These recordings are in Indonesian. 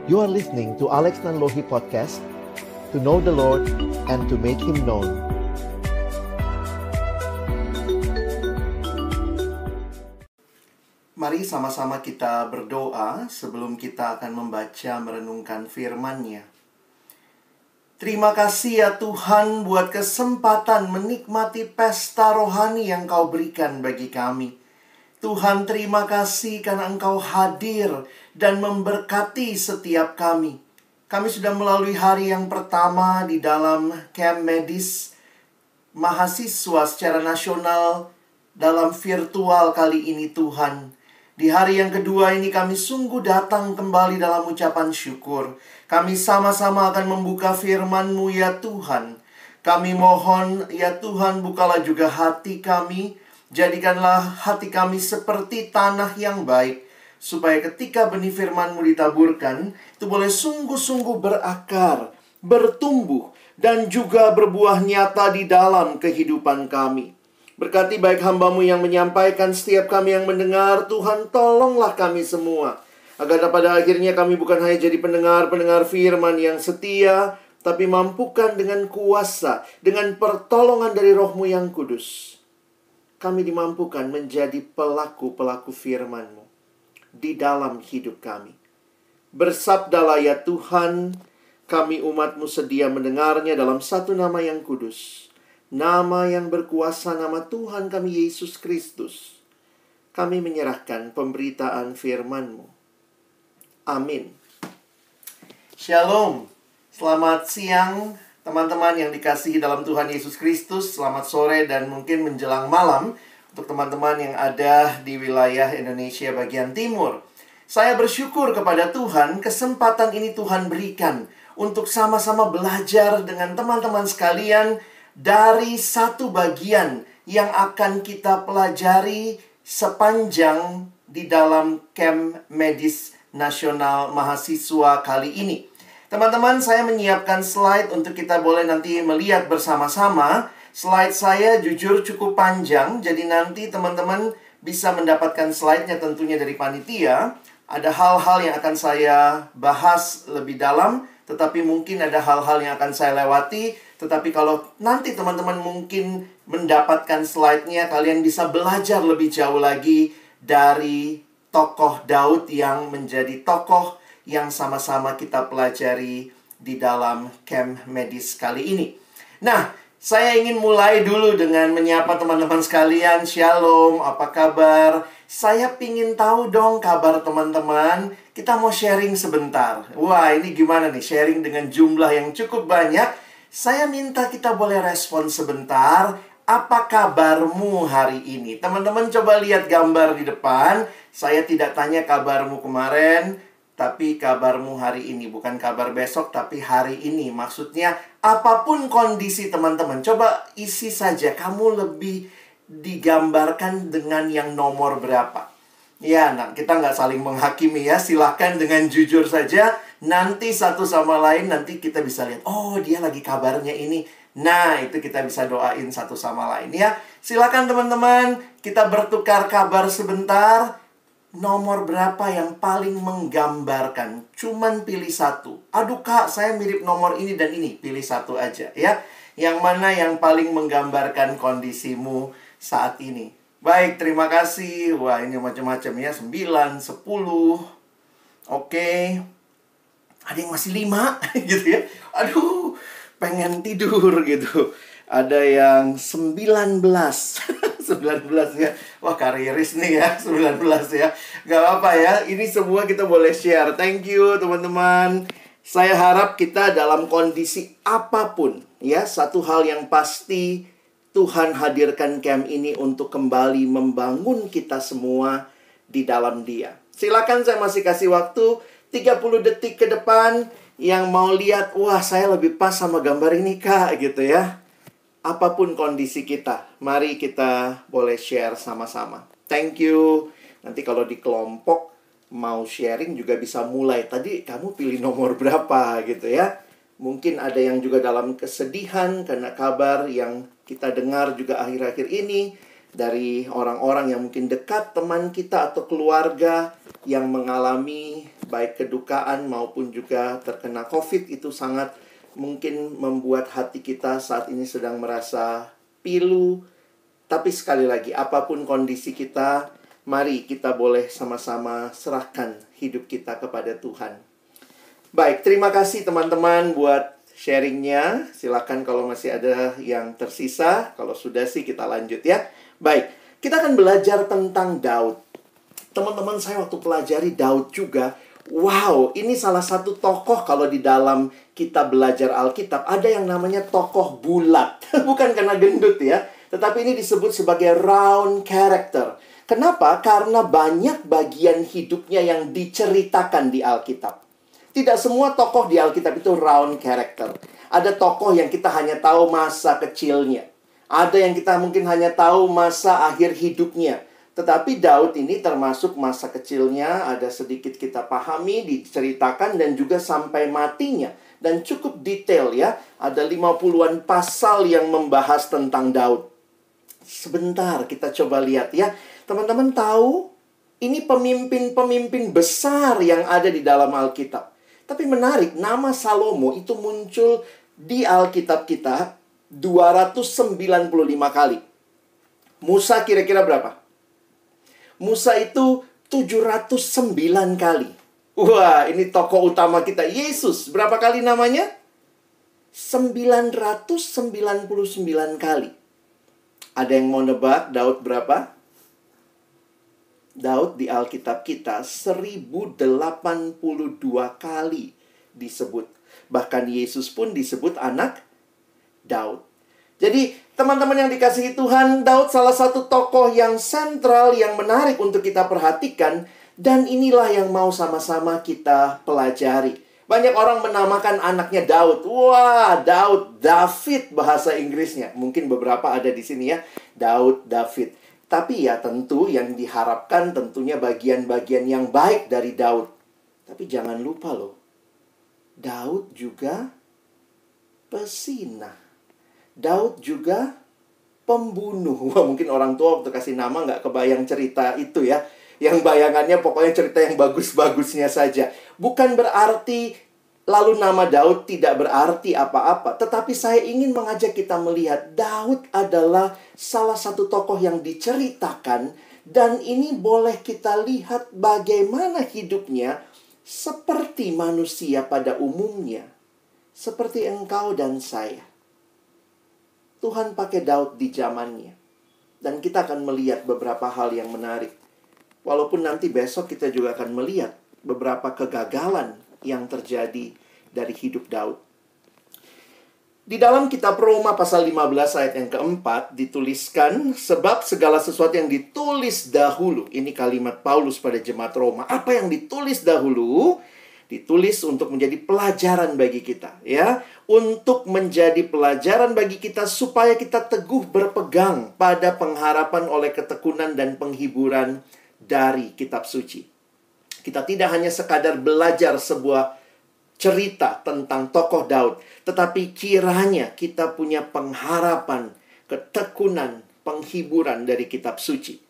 You are listening to Alex Nanlohi Podcast, to know the Lord and to make Him known. Mari sama-sama kita berdoa sebelum kita akan membaca merenungkan firman-Nya. Terima kasih ya Tuhan buat kesempatan menikmati pesta rohani yang Kau berikan bagi kami. Tuhan, terima kasih karena Engkau hadir dan memberkati setiap kami. Kami sudah melalui hari yang pertama di dalam camp medis mahasiswa secara nasional dalam virtual kali ini Tuhan. Di hari yang kedua ini kami sungguh datang kembali dalam ucapan syukur. Kami sama-sama akan membuka firman-Mu ya Tuhan. Kami mohon ya Tuhan, bukalah juga hati kami. Jadikanlah hati kami seperti tanah yang baik, supaya ketika benih firman-Mu ditaburkan, itu boleh sungguh-sungguh berakar, bertumbuh, dan juga berbuah nyata di dalam kehidupan kami. Berkati baik hamba-Mu yang menyampaikan, setiap kami yang mendengar. Tuhan, tolonglah kami semua, agar pada akhirnya kami bukan hanya jadi pendengar-pendengar firman yang setia, tapi mampukan dengan kuasa, dengan pertolongan dari Roh-Mu yang kudus, kami dimampukan menjadi pelaku-pelaku firman-Mu di dalam hidup kami. Bersabdalah ya Tuhan, kami umat-Mu sedia mendengarnya dalam satu nama yang kudus, nama yang berkuasa, nama Tuhan kami Yesus Kristus. Kami menyerahkan pemberitaan firman-Mu. Amin. Shalom. Selamat siang teman-teman yang dikasihi dalam Tuhan Yesus Kristus. Selamat sore dan mungkin menjelang malam untuk teman-teman yang ada di wilayah Indonesia bagian timur. Saya bersyukur kepada Tuhan, kesempatan ini Tuhan berikan untuk sama-sama belajar dengan teman-teman sekalian dari satu bagian yang akan kita pelajari sepanjang di dalam camp medis nasional mahasiswa kali ini. Teman-teman, saya menyiapkan slide untuk kita boleh nanti melihat bersama-sama. Slide saya jujur cukup panjang, jadi nanti teman-teman bisa mendapatkan slide-nya tentunya dari panitia. Ada hal-hal yang akan saya bahas lebih dalam, tetapi mungkin ada hal-hal yang akan saya lewati. Tetapi kalau nanti teman-teman mungkin mendapatkan slide-nya, kalian bisa belajar lebih jauh lagi dari tokoh Daud yang menjadi tokoh yang sama-sama kita pelajari di dalam camp medis kali ini. Nah, saya ingin mulai dulu dengan menyapa teman-teman sekalian. Shalom, apa kabar? Saya pingin tahu dong kabar teman-teman. Kita mau sharing sebentar. Wah, ini gimana nih? Sharing dengan jumlah yang cukup banyak. Saya minta kita boleh respon sebentar. Apa kabarmu hari ini? Teman-teman coba lihat gambar di depan. Saya tidak tanya kabarmu kemarin, tapi kabarmu hari ini. Bukan kabar besok, tapi hari ini. Maksudnya, apapun kondisi teman-teman, coba isi saja. Kamu lebih digambarkan dengan yang nomor berapa. Ya, nah, kita nggak saling menghakimi ya. Silahkan dengan jujur saja. Nanti satu sama lain, nanti kita bisa lihat. Oh, dia lagi kabarnya ini. Nah, itu kita bisa doain satu sama lain ya. Silahkan teman-teman, kita bertukar kabar sebentar. Nomor berapa yang paling menggambarkan? Cuman pilih satu. Aduh kak, saya mirip nomor ini dan ini. Pilih satu aja ya. Yang mana yang paling menggambarkan kondisimu saat ini? Baik, terima kasih. Wah, ini macam-macam ya. 9, 10. Oke. Ada yang masih 5 gitu ya. Aduh, pengen tidur gitu. Ada yang 19. 19 ya. Wah, karieris nih ya, 19 ya. Gak apa-apa ya, ini semua kita boleh share. Thank you teman-teman. Saya harap kita dalam kondisi apapun ya, satu hal yang pasti, Tuhan hadirkan camp ini untuk kembali membangun kita semua di dalam Dia. Silakan, saya masih kasih waktu 30 detik ke depan. Yang mau lihat, wah saya lebih pas sama gambar ini kak gitu ya. Apapun kondisi kita, mari kita boleh share sama-sama. Thank you. Nanti kalau di kelompok mau sharing juga bisa mulai. Tadi kamu pilih nomor berapa gitu ya. Mungkin ada yang juga dalam kesedihan karena kabar yang kita dengar juga akhir-akhir ini dari orang-orang yang mungkin dekat, teman kita atau keluarga yang mengalami baik kedukaan maupun juga terkena COVID, itu sangat mungkin membuat hati kita saat ini sedang merasa pilu. Tapi sekali lagi, apapun kondisi kita, mari kita boleh sama-sama serahkan hidup kita kepada Tuhan. Baik, terima kasih teman-teman buat sharingnya. Silakan kalau masih ada yang tersisa. Kalau sudah sih kita lanjut ya. Baik, kita akan belajar tentang Daud. Teman-teman, saya waktu pelajari Daud juga, wow, ini salah satu tokoh kalau di dalam kita belajar Alkitab, ada yang namanya tokoh bulat. Bukan karena gendut ya, tetapi ini disebut sebagai round character. Kenapa? Karena banyak bagian hidupnya yang diceritakan di Alkitab. Tidak semua tokoh di Alkitab itu round character. Ada tokoh yang kita hanya tahu masa kecilnya. Ada yang kita mungkin hanya tahu masa akhir hidupnya. Tetapi Daud ini termasuk masa kecilnya, ada sedikit kita pahami, diceritakan, dan juga sampai matinya. Dan cukup detail ya, ada 50-an pasal yang membahas tentang Daud. Sebentar, kita coba lihat ya. Teman-teman tahu, ini pemimpin-pemimpin besar yang ada di dalam Alkitab. Tapi menarik, nama Salomo itu muncul di Alkitab kita 295 kali. Musa kira-kira berapa? Musa itu 709 kali. Wah, ini tokoh utama kita. Yesus, berapa kali namanya? 999 kali. Ada yang mau nebak Daud berapa? Daud di Alkitab kita 1082 kali disebut. Bahkan Yesus pun disebut anak Daud. Jadi, teman-teman yang dikasihi Tuhan, Daud salah satu tokoh yang sentral, yang menarik untuk kita perhatikan. Dan inilah yang mau sama-sama kita pelajari. Banyak orang menamakan anaknya Daud. Wah, Daud, David bahasa Inggrisnya. Mungkin beberapa ada di sini ya. Daud, David. Tapi ya tentu yang diharapkan tentunya bagian-bagian yang baik dari Daud. Tapi jangan lupa loh, Daud juga pesinah. Daud juga pembunuh. Wah, mungkin orang tua waktu kasih nama nggak kebayang cerita itu ya. Yang bayangannya pokoknya cerita yang bagus-bagusnya saja. Bukan berarti lalu nama Daud tidak berarti apa-apa. Tetapi saya ingin mengajak kita melihat Daud adalah salah satu tokoh yang diceritakan. Dan ini boleh kita lihat bagaimana hidupnya seperti manusia pada umumnya. Seperti engkau dan saya. Tuhan pakai Daud di zamannya. Dan kita akan melihat beberapa hal yang menarik. Walaupun nanti besok kita juga akan melihat beberapa kegagalan yang terjadi dari hidup Daud. Di dalam kitab Roma pasal 15 ayat yang keempat dituliskan, sebab segala sesuatu yang ditulis dahulu. Ini kalimat Paulus pada jemaat Roma. Apa yang ditulis dahulu? Ditulis untuk menjadi pelajaran bagi kita, ya, untuk menjadi pelajaran bagi kita supaya kita teguh berpegang pada pengharapan oleh ketekunan dan penghiburan dari kitab suci. Kita tidak hanya sekadar belajar sebuah cerita tentang tokoh Daud, tetapi kiranya kita punya pengharapan, ketekunan, penghiburan dari kitab suci.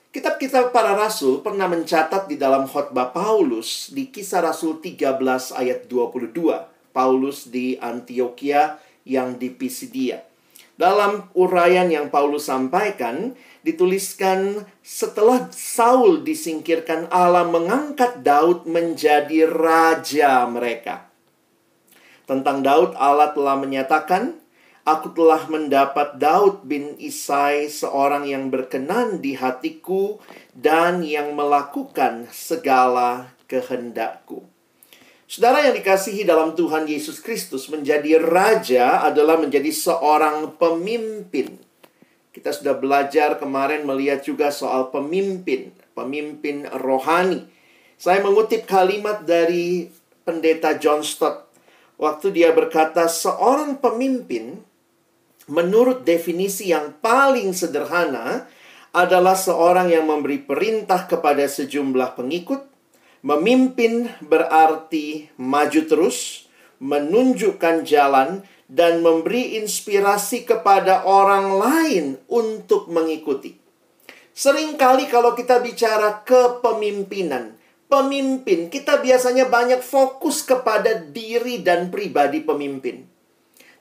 Kitab-kitab para rasul pernah mencatat di dalam khotbah Paulus di Kisah Rasul 13 ayat 22. Paulus di Antioquia yang di Pisidia. Dalam uraian yang Paulus sampaikan, dituliskan setelah Saul disingkirkan, Allah mengangkat Daud menjadi raja mereka. Tentang Daud, Allah telah menyatakan, aku telah mendapat Daud bin Isai, seorang yang berkenan di hatiku dan yang melakukan segala kehendakku. Saudara yang dikasihi dalam Tuhan Yesus Kristus, menjadi raja adalah menjadi seorang pemimpin. Kita sudah belajar kemarin melihat juga soal pemimpin rohani. Saya mengutip kalimat dari pendeta John Stott. Waktu dia berkata, seorang pemimpin menurut definisi yang paling sederhana adalah seorang yang memberi perintah kepada sejumlah pengikut. Memimpin berarti maju terus, menunjukkan jalan, dan memberi inspirasi kepada orang lain untuk mengikuti. Seringkali kalau kita bicara kepemimpinan, Pemimpin, kita biasanya banyak fokus kepada diri dan pribadi pemimpin.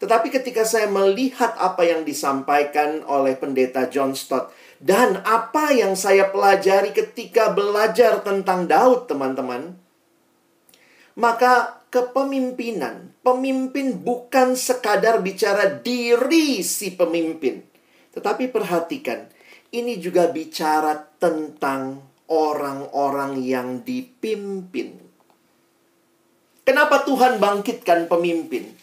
Tetapi ketika saya melihat apa yang disampaikan oleh pendeta John Stott, dan apa yang saya pelajari ketika belajar tentang Daud, teman-teman, maka kepemimpinan, pemimpin bukan sekadar bicara diri si pemimpin. Tetapi perhatikan, ini juga bicara tentang orang-orang yang dipimpin. Kenapa Tuhan bangkitkan pemimpin?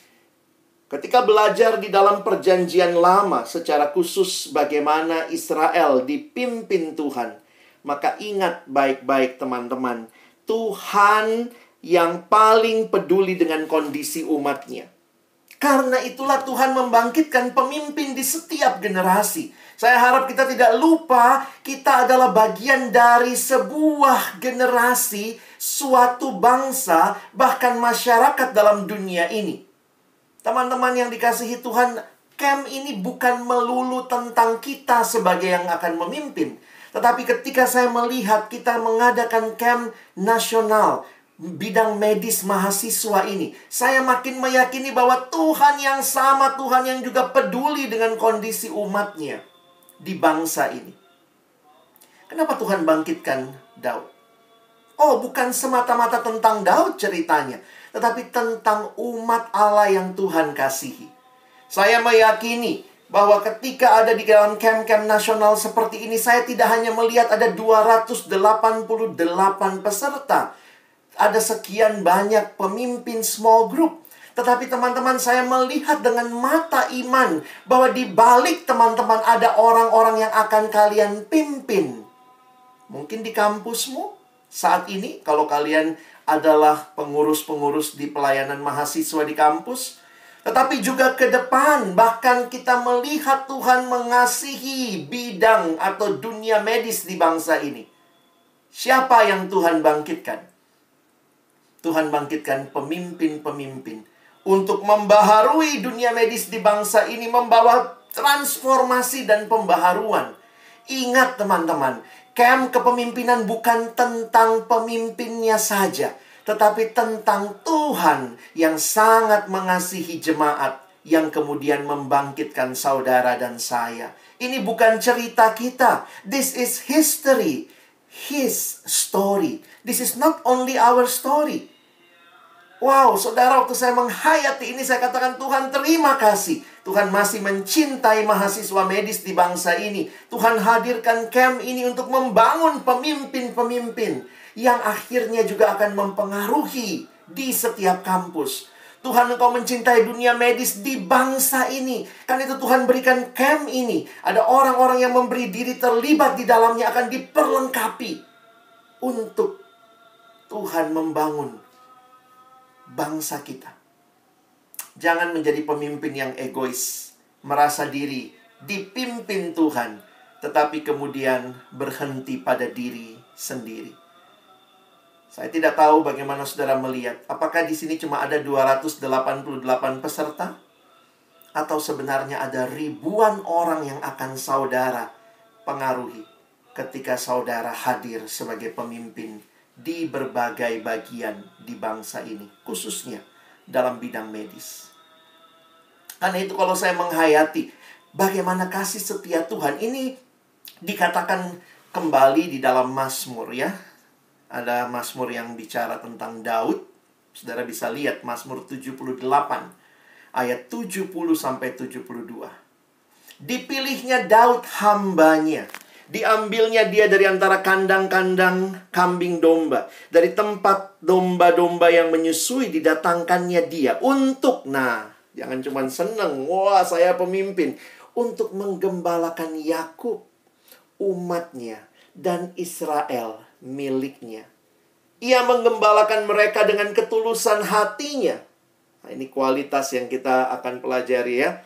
Ketika belajar di dalam perjanjian lama, secara khusus bagaimana Israel dipimpin Tuhan, maka ingat baik-baik teman-teman, Tuhan yang paling peduli dengan kondisi umatnya. Karena itulah Tuhan membangkitkan pemimpin di setiap generasi. Saya harap kita tidak lupa, kita adalah bagian dari sebuah generasi, suatu bangsa, bahkan masyarakat dalam dunia ini. Teman-teman yang dikasihi Tuhan, camp ini bukan melulu tentang kita sebagai yang akan memimpin. Tetapi ketika saya melihat kita mengadakan camp nasional, bidang medis mahasiswa ini, saya makin meyakini bahwa Tuhan yang sama, Tuhan yang juga peduli dengan kondisi umatnya di bangsa ini. Kenapa Tuhan bangkitkan Daud? Oh, bukan semata-mata tentang Daud ceritanya, tetapi tentang umat Allah yang Tuhan kasihi. Saya meyakini bahwa ketika ada di dalam camp-camp nasional seperti ini, saya tidak hanya melihat ada 288 peserta, ada sekian banyak pemimpin small group. Tetapi teman-teman, saya melihat dengan mata iman bahwa di balik teman-teman ada orang-orang yang akan kalian pimpin. Mungkin di kampusmu saat ini, kalau kalian adalah pengurus-pengurus di pelayanan mahasiswa di kampus. Tetapi juga ke depan, bahkan kita melihat Tuhan mengasihi bidang atau dunia medis di bangsa ini. Siapa yang Tuhan bangkitkan? Tuhan bangkitkan pemimpin-pemimpin untuk membaharui dunia medis di bangsa ini, membawa transformasi dan pembaharuan. Ingat teman-teman, camp kepemimpinan bukan tentang pemimpinnya saja, tetapi tentang Tuhan yang sangat mengasihi jemaat, yang kemudian membangkitkan saudara dan saya. Ini bukan cerita kita. This is history. His story. This is not only our story. Wow, saudara, waktu saya menghayati ini, saya katakan, Tuhan terima kasih. Tuhan masih mencintai mahasiswa medis di bangsa ini. Tuhan hadirkan camp ini untuk membangun pemimpin-pemimpin yang akhirnya juga akan mempengaruhi di setiap kampus. Tuhan, Engkau mencintai dunia medis di bangsa ini. Kan itu Tuhan berikan camp ini. Ada orang-orang yang memberi diri terlibat di dalamnya, akan diperlengkapi untuk Tuhan membangun bangsa kita. Jangan menjadi pemimpin yang egois, merasa diri dipimpin Tuhan, tetapi kemudian berhenti pada diri sendiri. Saya tidak tahu bagaimana saudara melihat. Apakah di sini cuma ada 288 peserta? Atau sebenarnya ada ribuan orang yang akan saudara pengaruhi ketika saudara hadir sebagai pemimpin di berbagai bagian di bangsa ini, khususnya dalam bidang medis. Karena itu kalau saya menghayati bagaimana kasih setia Tuhan, ini dikatakan kembali di dalam Mazmur ya. Ada Mazmur yang bicara tentang Daud. Saudara bisa lihat Mazmur 78 ayat 70 sampai 72. Dipilihnya Daud hambanya, diambilnya dia dari antara kandang-kandang kambing domba, dari tempat domba-domba yang menyusui didatangkannya dia untuk, jangan cuma seneng, wah saya pemimpin, untuk menggembalakan Yakub, umatnya, dan Israel, miliknya. Ia menggembalakan mereka dengan ketulusan hatinya. Ini kualitas yang kita akan pelajari ya.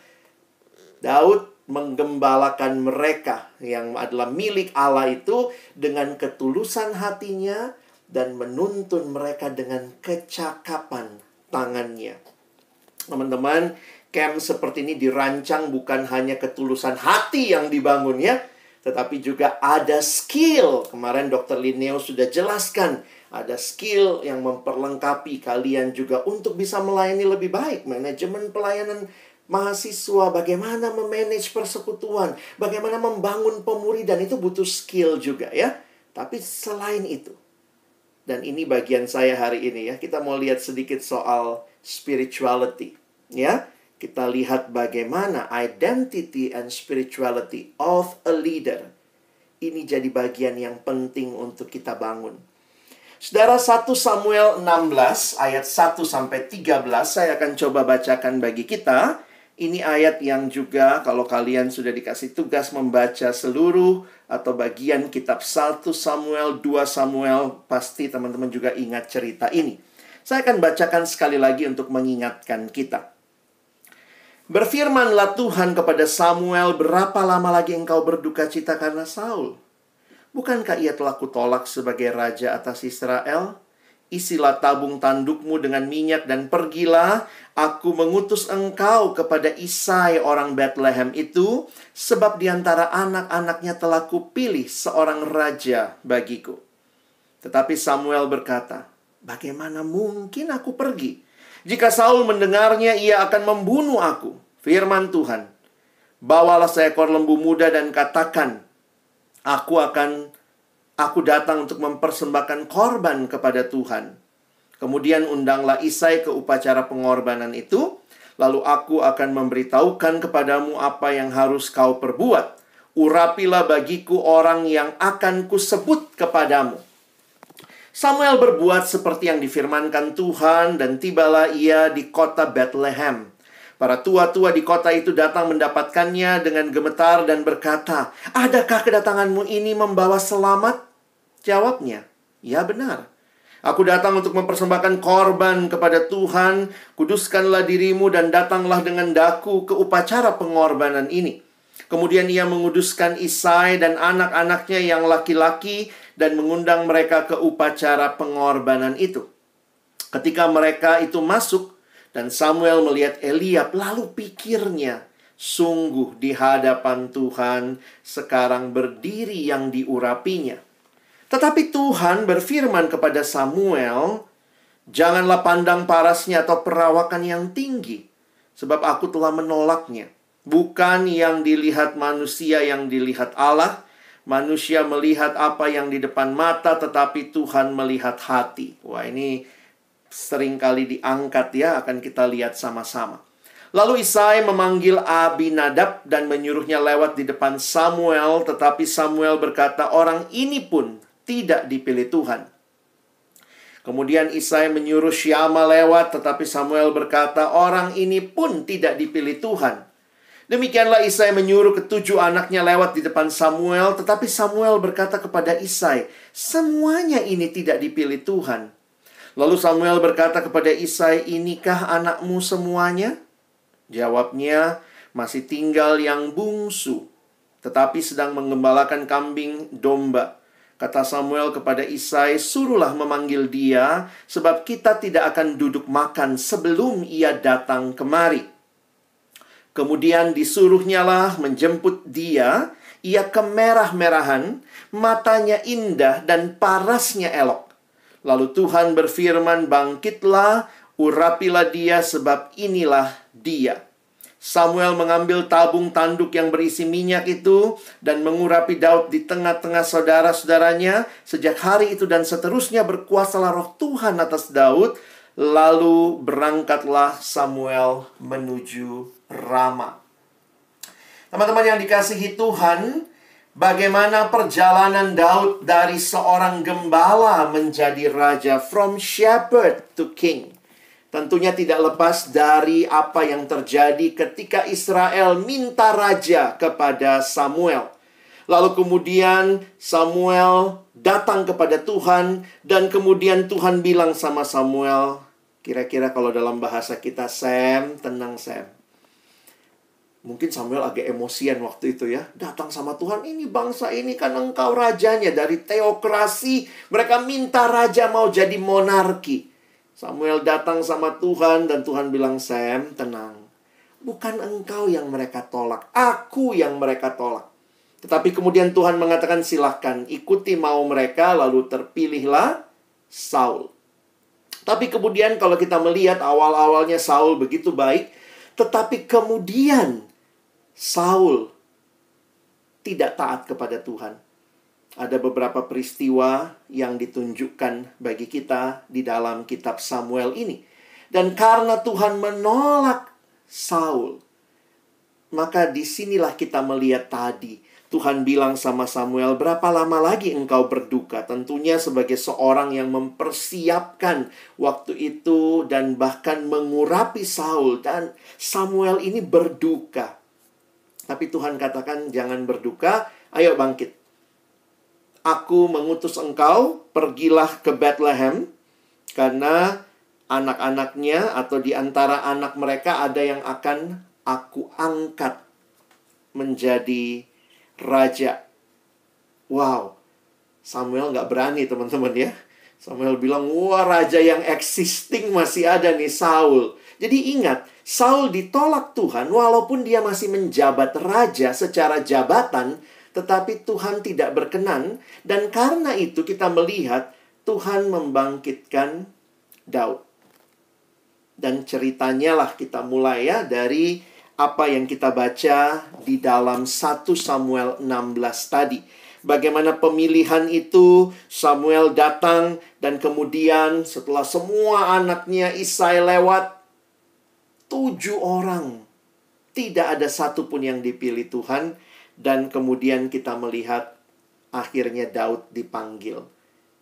Daud menggembalakan mereka yang adalah milik Allah itu dengan ketulusan hatinya dan menuntun mereka dengan kecakapan tangannya. Teman-teman, camp seperti ini dirancang bukan hanya ketulusan hati yang dibangun ya, tetapi juga ada skill. Kemarin Dr. Linneo sudah jelaskan, Ada skill yang memperlengkapi kalian juga untuk bisa melayani lebih baik. Manajemen pelayanan mahasiswa, bagaimana memanage persekutuan, bagaimana membangun pemuridan, itu butuh skill juga ya. Tapi selain itu, dan ini bagian saya hari ini ya, kita mau lihat sedikit soal spirituality ya. Kita lihat bagaimana identity and spirituality of a leader ini jadi bagian yang penting untuk kita bangun. Saudara, 1 Samuel 16 ayat 1 sampai 13 saya akan coba bacakan bagi kita. Ini ayat yang juga kalau kalian sudah dikasih tugas membaca seluruh atau bagian kitab 1 Samuel, 2 Samuel, pasti teman-teman juga ingat cerita ini. Saya akan bacakan sekali lagi untuk mengingatkan kita. Berfirmanlah Tuhan kepada Samuel, berapa lama lagi engkau berduka cita karena Saul? Bukankah ia telah kutolak sebagai raja atas Israel? Isilah tabung tandukmu dengan minyak dan pergilah. Aku mengutus engkau kepada Isai orang Bethlehem itu, sebab di antara anak-anaknya telah kupilih seorang raja bagiku. Tetapi Samuel berkata, bagaimana mungkin aku pergi? Jika Saul mendengarnya, ia akan membunuh aku. Firman Tuhan, bawalah seekor lembu muda dan katakan, Aku datang untuk mempersembahkan korban kepada Tuhan. Kemudian undanglah Isai ke upacara pengorbanan itu. Lalu aku akan memberitahukan kepadamu apa yang harus kau perbuat. Urapilah bagiku orang yang akan kusebut kepadamu. Samuel berbuat seperti yang difirmankan Tuhan, dan tibalah ia di kota Bethlehem. Para tua-tua di kota itu datang mendapatkannya dengan gemetar dan berkata, adakah kedatanganmu ini membawa selamat? Jawabnya, ya benar. Aku datang untuk mempersembahkan korban kepada Tuhan. Kuduskanlah dirimu dan datanglah dengan daku ke upacara pengorbanan ini. Kemudian ia menguduskan Isai dan anak-anaknya yang laki-laki dan mengundang mereka ke upacara pengorbanan itu. Ketika mereka itu masuk, dan Samuel melihat Eliab, lalu pikirnya, sungguh di hadapan Tuhan sekarang berdiri yang diurapinya. Tetapi Tuhan berfirman kepada Samuel, janganlah pandang parasnya atau perawakan yang tinggi, sebab aku telah menolaknya. Bukan yang dilihat manusia, yang dilihat Allah. Manusia melihat apa yang di depan mata, tetapi Tuhan melihat hati. Wah, ini seringkali diangkat ya, akan kita lihat sama-sama. Lalu Isai memanggil Abinadab dan menyuruhnya lewat di depan Samuel. Tetapi Samuel berkata, orang ini pun tidak dipilih Tuhan. Kemudian Isai menyuruh Syama lewat, tetapi Samuel berkata, orang ini pun tidak dipilih Tuhan. Demikianlah Isai menyuruh ketujuh anaknya lewat di depan Samuel. Tetapi Samuel berkata kepada Isai, semuanya ini tidak dipilih Tuhan. Lalu Samuel berkata kepada Isai, inikah anakmu semuanya? Jawabnya, masih tinggal yang bungsu, tetapi sedang menggembalakan kambing domba. Kata Samuel kepada Isai, suruhlah memanggil dia, sebab kita tidak akan duduk makan sebelum ia datang kemari. Kemudian disuruhnyalah menjemput dia, ia kemerah-merahan, matanya indah dan parasnya elok. Lalu Tuhan berfirman, bangkitlah, urapilah dia, sebab inilah dia. Samuel mengambil tabung tanduk yang berisi minyak itu dan mengurapi Daud di tengah-tengah saudara-saudaranya. Sejak hari itu dan seterusnya berkuasalah roh Tuhan atas Daud. Lalu berangkatlah Samuel menuju Rama. Teman-teman yang dikasihi Tuhan, bagaimana perjalanan Daud dari seorang gembala menjadi raja, from shepherd to king. Tentunya tidak lepas dari apa yang terjadi ketika Israel minta raja kepada Samuel. Lalu kemudian Samuel datang kepada Tuhan, dan kemudian Tuhan bilang sama Samuel, kira-kira kalau dalam bahasa kita, Sam, tenang Sam. Mungkin Samuel agak emosian waktu itu ya. Datang sama Tuhan, ini bangsa ini kan engkau rajanya. Dari teokrasi, mereka minta raja mau jadi monarki. Samuel datang sama Tuhan dan Tuhan bilang, Sam, tenang. Bukan engkau yang mereka tolak, aku yang mereka tolak. Tetapi kemudian Tuhan mengatakan, silahkan ikuti mau mereka. Lalu terpilihlah Saul. Tapi kemudian kalau kita melihat awal-awalnya Saul begitu baik, tetapi kemudian Saul tidak taat kepada Tuhan. Ada beberapa peristiwa yang ditunjukkan bagi kita di dalam kitab Samuel ini. Dan karena Tuhan menolak Saul, maka disinilah kita melihat tadi Tuhan bilang sama Samuel, berapa lama lagi engkau berduka? Tentunya sebagai seorang yang mempersiapkan waktu itu dan bahkan mengurapi Saul. Dan Samuel ini berduka. Tapi Tuhan katakan, jangan berduka, ayo bangkit. Aku mengutus engkau, pergilah ke Bethlehem. Karena anak-anaknya atau di antara anak mereka ada yang akan aku angkat menjadi raja. Wow, Samuel nggak berani teman-teman ya. Samuel bilang, wah raja yang existing masih ada nih, Saul. Jadi ingat, Saul ditolak Tuhan walaupun dia masih menjabat raja secara jabatan. Tetapi Tuhan tidak berkenan. Dan karena itu kita melihat Tuhan membangkitkan Daud. Dan ceritanya lah kita mulai ya dari apa yang kita baca di dalam 1 Samuel 16 tadi. Bagaimana pemilihan itu, Samuel datang dan kemudian setelah semua anaknya Isai lewat, 7 orang. Tidak ada satupun yang dipilih Tuhan. Dan kemudian kita melihat akhirnya Daud dipanggil.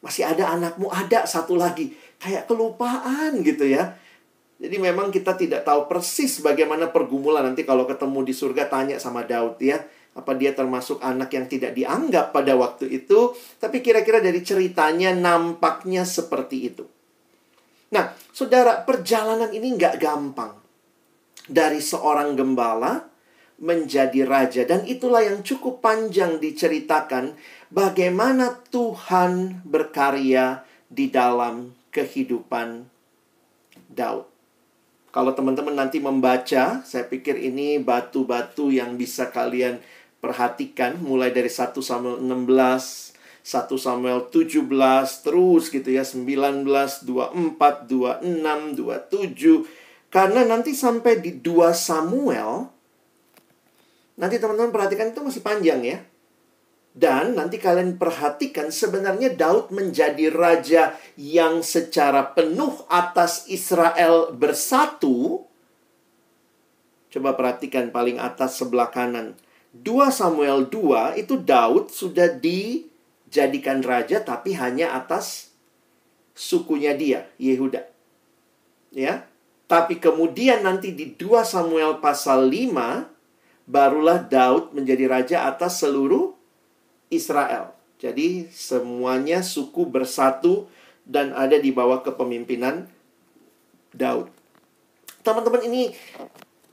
Masih ada anakmu, ada satu lagi. Kayak kelupaan gitu ya. Jadi memang kita tidak tahu persis bagaimana pergumulan. Nanti kalau ketemu di surga tanya sama Daud ya. Apa dia termasuk anak yang tidak dianggap pada waktu itu. Tapi kira-kira dari ceritanya nampaknya seperti itu. Nah, saudara, perjalanan ini nggak gampang. Dari seorang gembala menjadi raja. Dan itulah yang cukup panjang diceritakan. Bagaimana Tuhan berkarya di dalam kehidupan Daud. Kalau teman-teman nanti membaca, saya pikir ini batu-batu yang bisa kalian perhatikan. Mulai dari 1 Samuel 16, 1 Samuel 17, terus gitu ya. 19, 24, 26, 27. Karena nanti sampai di 2 Samuel, nanti teman-teman perhatikan itu masih panjang ya. Dan nanti kalian perhatikan sebenarnya Daud menjadi raja yang secara penuh atas Israel bersatu. Coba perhatikan paling atas sebelah kanan. 2 Samuel 2 itu Daud sudah dijadikan raja tapi hanya atas sukunya dia, Yehuda. Ya. Tapi kemudian nanti di 2 Samuel pasal 5 barulah Daud menjadi raja atas seluruh Israel. Jadi semuanya suku bersatu dan ada di bawah kepemimpinan Daud. Teman-teman, ini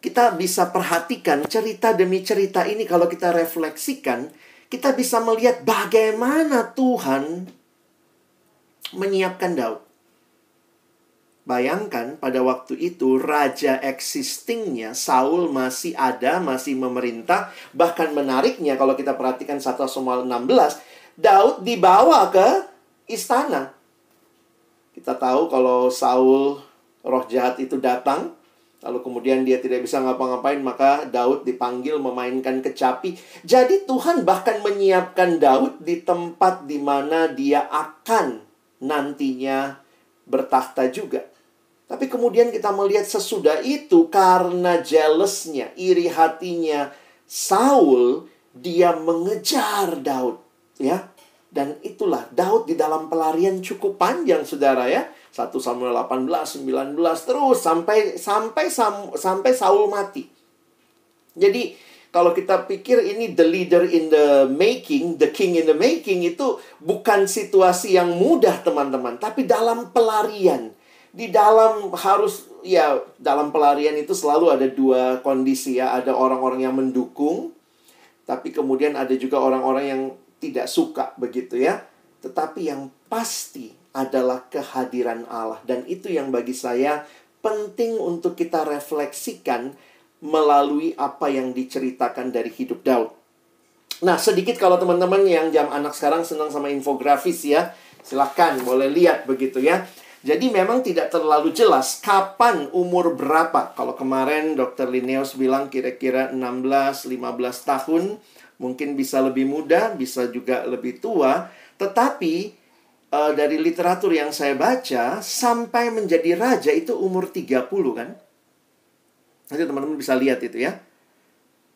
kita bisa perhatikan cerita demi cerita ini. Kalau kita refleksikan, kita bisa melihat bagaimana Tuhan menyiapkan Daud. Bayangkan pada waktu itu raja existingnya Saul masih ada, masih memerintah. Bahkan menariknya kalau kita perhatikan 1 Samuel 16, Daud dibawa ke istana. Kita tahu kalau Saul, roh jahat itu datang, lalu kemudian dia tidak bisa ngapa-ngapain, maka Daud dipanggil memainkan kecapi. Jadi Tuhan bahkan menyiapkan Daud di tempat di mana dia akan nantinya bertakhta juga. Tapi kemudian kita melihat sesudah itu karena jealousnya, iri hatinya Saul, dia mengejar Daud, ya. Dan itulah Daud di dalam pelarian cukup panjang, saudara ya. 1 Samuel 18, 19 terus sampai Saul mati. Jadi kalau kita pikir ini the leader in the making, the king in the making, itu bukan situasi yang mudah teman-teman, tapi dalam pelarian. Di dalam dalam pelarian itu selalu ada 2 kondisi ya. Ada orang-orang yang mendukung, tapi kemudian ada juga orang-orang yang tidak suka begitu ya. Tetapi yang pasti adalah kehadiran Allah. Dan itu yang bagi saya penting untuk kita refleksikan melalui apa yang diceritakan dari hidup Daud. Nah, sedikit kalau teman-teman yang jam anak sekarang senang sama infografis ya, silahkan boleh lihat begitu ya. Jadi memang tidak terlalu jelas kapan umur berapa. Kalau kemarin Dr. Linnaeus bilang kira-kira 16-15 tahun, mungkin bisa lebih muda, bisa juga lebih tua. Tetapi dari literatur yang saya baca, sampai menjadi raja itu umur 30 kan. Nanti teman-teman bisa lihat itu ya.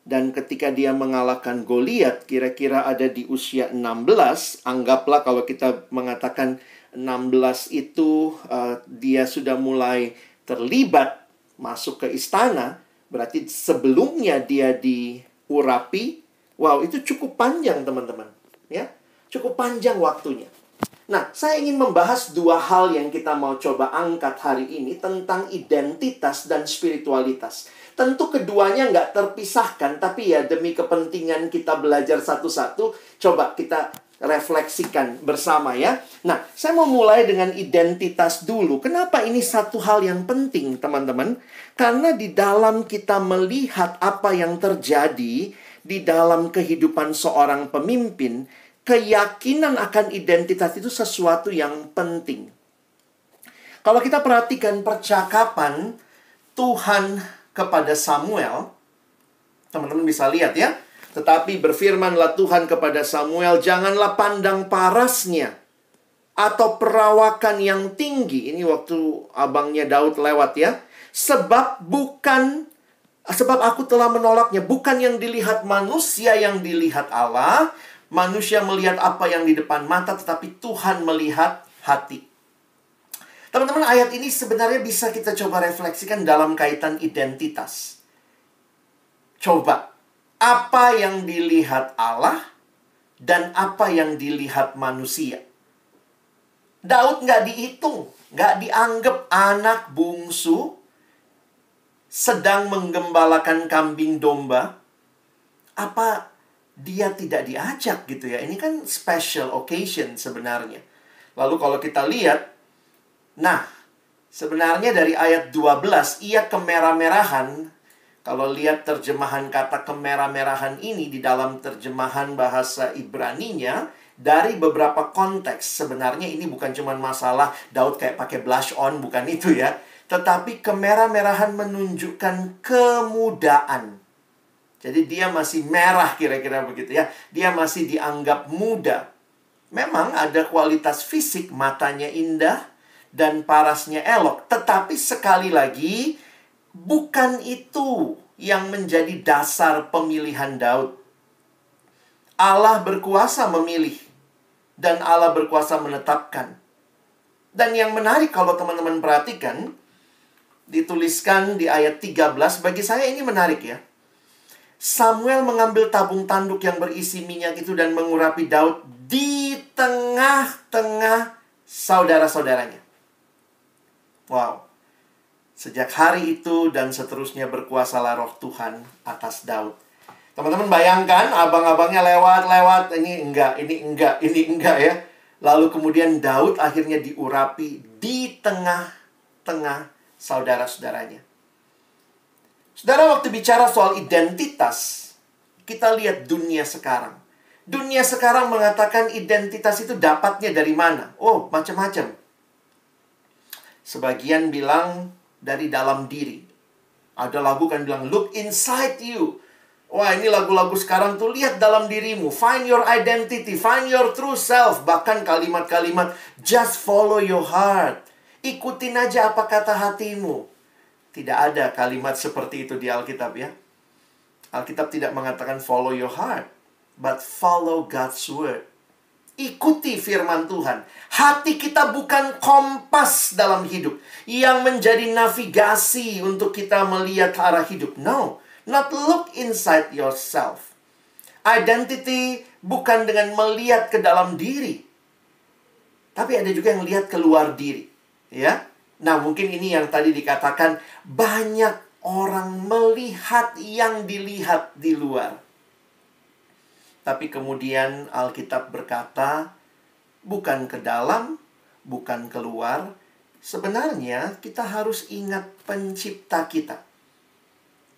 Dan ketika dia mengalahkan Goliat, kira-kira ada di usia 16. Anggaplah kalau kita mengatakan 16 itu dia sudah mulai terlibat masuk ke istana. Berarti sebelumnya dia diurapi. Wow, itu cukup panjang teman-teman. Ya, cukup panjang waktunya. Nah, saya ingin membahas dua hal yang kita mau coba angkat hari ini tentang identitas dan spiritualitas. Tentu keduanya nggak terpisahkan, tapi ya demi kepentingan kita belajar satu-satu, coba kita refleksikan bersama ya. Nah, saya mau mulai dengan identitas dulu. Kenapa ini satu hal yang penting, teman-teman? Karena di dalam kita melihat apa yang terjadi di dalam kehidupan seorang pemimpin, keyakinan akan identitas itu sesuatu yang penting. Kalau kita perhatikan percakapan Tuhan kepada Samuel, teman-teman bisa lihat ya. Tetapi berfirmanlah Tuhan kepada Samuel, janganlah pandang parasnya atau perawakan yang tinggi. Ini waktu abangnya Daud lewat ya. Sebab aku telah menolaknya. Bukan yang dilihat manusia, yang dilihat Allah. Manusia melihat apa yang di depan mata, tetapi Tuhan melihat hati. Teman-teman, ayat ini sebenarnya bisa kita coba refleksikan dalam kaitan identitas. Coba, apa yang dilihat Allah dan apa yang dilihat manusia? Daud nggak dihitung, nggak dianggap anak bungsu, sedang menggembalakan kambing domba. Apa dia tidak diajak gitu ya? Ini kan special occasion sebenarnya. Lalu kalau kita lihat, nah, sebenarnya dari ayat 12, ia kemerah-merahan. Kalau lihat terjemahan kata kemerah-merahan ini di dalam terjemahan bahasa Ibraninya, dari beberapa konteks. Sebenarnya ini bukan cuma masalah Daud kayak pakai blush on, bukan itu ya. Tetapi kemerah-merahan menunjukkan kemudaan. Jadi dia masih merah kira-kira begitu ya. Dia masih dianggap muda. Memang ada kualitas fisik, matanya indah dan parasnya elok. Tetapi sekali lagi, bukan itu yang menjadi dasar pemilihan Daud. Allah berkuasa memilih. Dan Allah berkuasa menetapkan. Dan yang menarik kalau teman-teman perhatikan, dituliskan di ayat 13, bagi saya ini menarik ya. Samuel mengambil tabung tanduk yang berisi minyak itu dan mengurapi Daud di tengah-tengah saudara-saudaranya. Wow. Sejak hari itu dan seterusnya berkuasalah roh Tuhan atas Daud. Teman-teman bayangkan, abang-abangnya lewat-lewat, ini enggak ya. Lalu kemudian Daud akhirnya diurapi di tengah-tengah saudara-saudaranya. Saudara, waktu bicara soal identitas, kita lihat dunia sekarang. Dunia sekarang mengatakan identitas itu dapatnya dari mana? Oh, macam-macam. Sebagian bilang dari dalam diri. Ada lagu kan bilang, look inside you. Wah, ini lagu-lagu sekarang tuh, lihat dalam dirimu. Find your identity, find your true self. Bahkan kalimat-kalimat, just follow your heart. Ikutin aja apa kata hatimu. Tidak ada kalimat seperti itu di Alkitab ya. Alkitab tidak mengatakan follow your heart, but follow God's word. Ikuti firman Tuhan. Hati kita bukan kompas dalam hidup yang menjadi navigasi untuk kita melihat arah hidup. No, not look inside yourself. Identity bukan dengan melihat ke dalam diri, tapi ada juga yang melihat keluar diri. Ya. Nah, mungkin ini yang tadi dikatakan, banyak orang melihat yang dilihat di luar. Tapi kemudian Alkitab berkata, bukan ke dalam, bukan keluar. Sebenarnya kita harus ingat pencipta kita.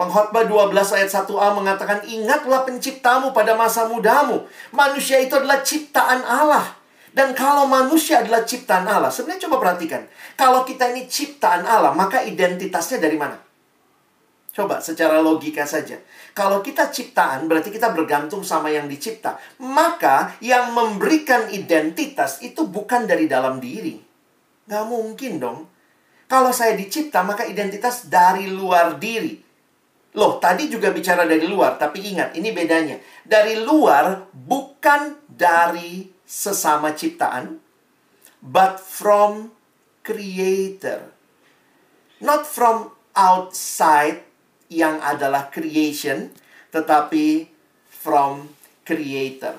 Pengkhotbah 12 ayat 1a mengatakan, ingatlah penciptamu pada masa mudamu. Manusia itu adalah ciptaan Allah. Dan kalau manusia adalah ciptaan Allah, sebenarnya coba perhatikan. Kalau kita ini ciptaan Allah, maka identitasnya dari mana? Coba secara logika saja. Kalau kita ciptaan, berarti kita bergantung sama yang dicipta. Maka yang memberikan identitas itu bukan dari dalam diri. Nggak mungkin dong. Kalau saya dicipta, maka identitas dari luar diri. Loh, tadi juga bicara dari luar, tapi ingat, ini bedanya. Dari luar bukan dari sesama ciptaan, but from Creator. Not from outside yang adalah creation, tetapi from Creator.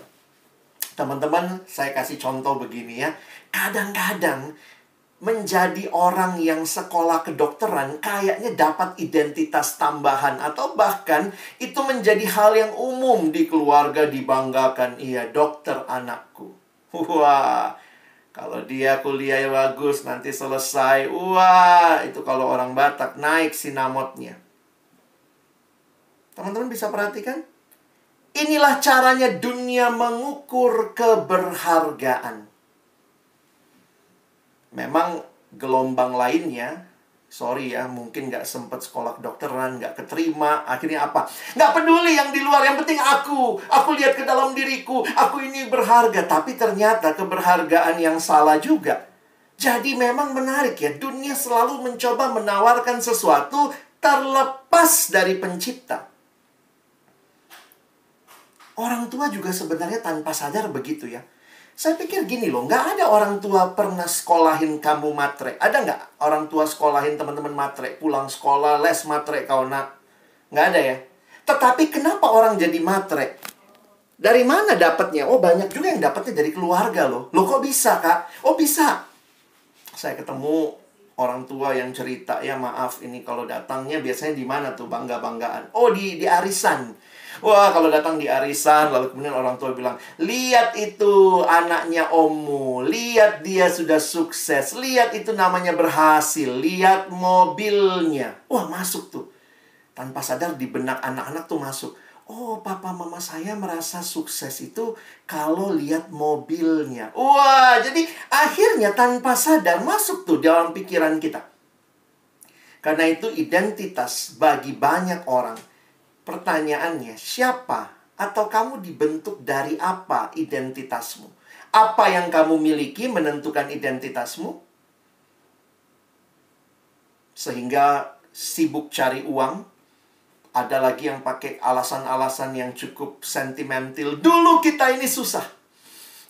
Teman-teman, saya kasih contoh begini ya. Kadang-kadang menjadi orang yang sekolah kedokteran kayaknya dapat identitas tambahan, atau bahkan itu menjadi hal yang umum di keluarga, dibanggakan. Iya, dokter anakku. Wah, kalau dia kuliah bagus, nanti selesai. Wah, itu kalau orang Batak naik sinamotnya. Teman-teman bisa perhatikan? Inilah caranya dunia mengukur keberhargaan. Memang gelombang lainnya, sorry ya, mungkin nggak sempat sekolah kedokteran, nggak keterima. Akhirnya apa? Nggak peduli yang di luar, yang penting aku lihat ke dalam diriku, aku ini berharga. Tapi ternyata keberhargaan yang salah juga. Jadi memang menarik ya, dunia selalu mencoba menawarkan sesuatu terlepas dari pencipta. Orang tua juga sebenarnya tanpa sadar begitu ya. Saya pikir gini loh, nggak ada orang tua pernah sekolahin kamu matre. Ada nggak orang tua sekolahin teman-teman matre? Pulang sekolah, les matre kau nak. Nggak ada ya. Tetapi kenapa orang jadi matre? Dari mana dapatnya? Oh, banyak juga yang dapatnya dari keluarga loh. Loh, kok bisa, Kak? Oh, bisa. Saya ketemu orang tua yang cerita, ya maaf, ini kalau datangnya biasanya di mana tuh bangga-banggaan? Oh, di arisan. Wah, kalau datang di arisan, lalu kemudian orang tua bilang, lihat itu anaknya ommu, lihat dia sudah sukses, lihat itu namanya berhasil, lihat mobilnya. Wah, masuk tuh. Tanpa sadar di benak anak-anak tuh masuk. Oh, papa mama saya merasa sukses itu kalau lihat mobilnya. Wah, jadi akhirnya tanpa sadar masuk tuh dalam pikiran kita. Karena itu identitas bagi banyak orang. Pertanyaannya, siapa atau kamu dibentuk dari apa identitasmu? Apa yang kamu miliki menentukan identitasmu? Sehingga sibuk cari uang. Ada lagi yang pakai alasan-alasan yang cukup sentimental. Dulu kita ini susah.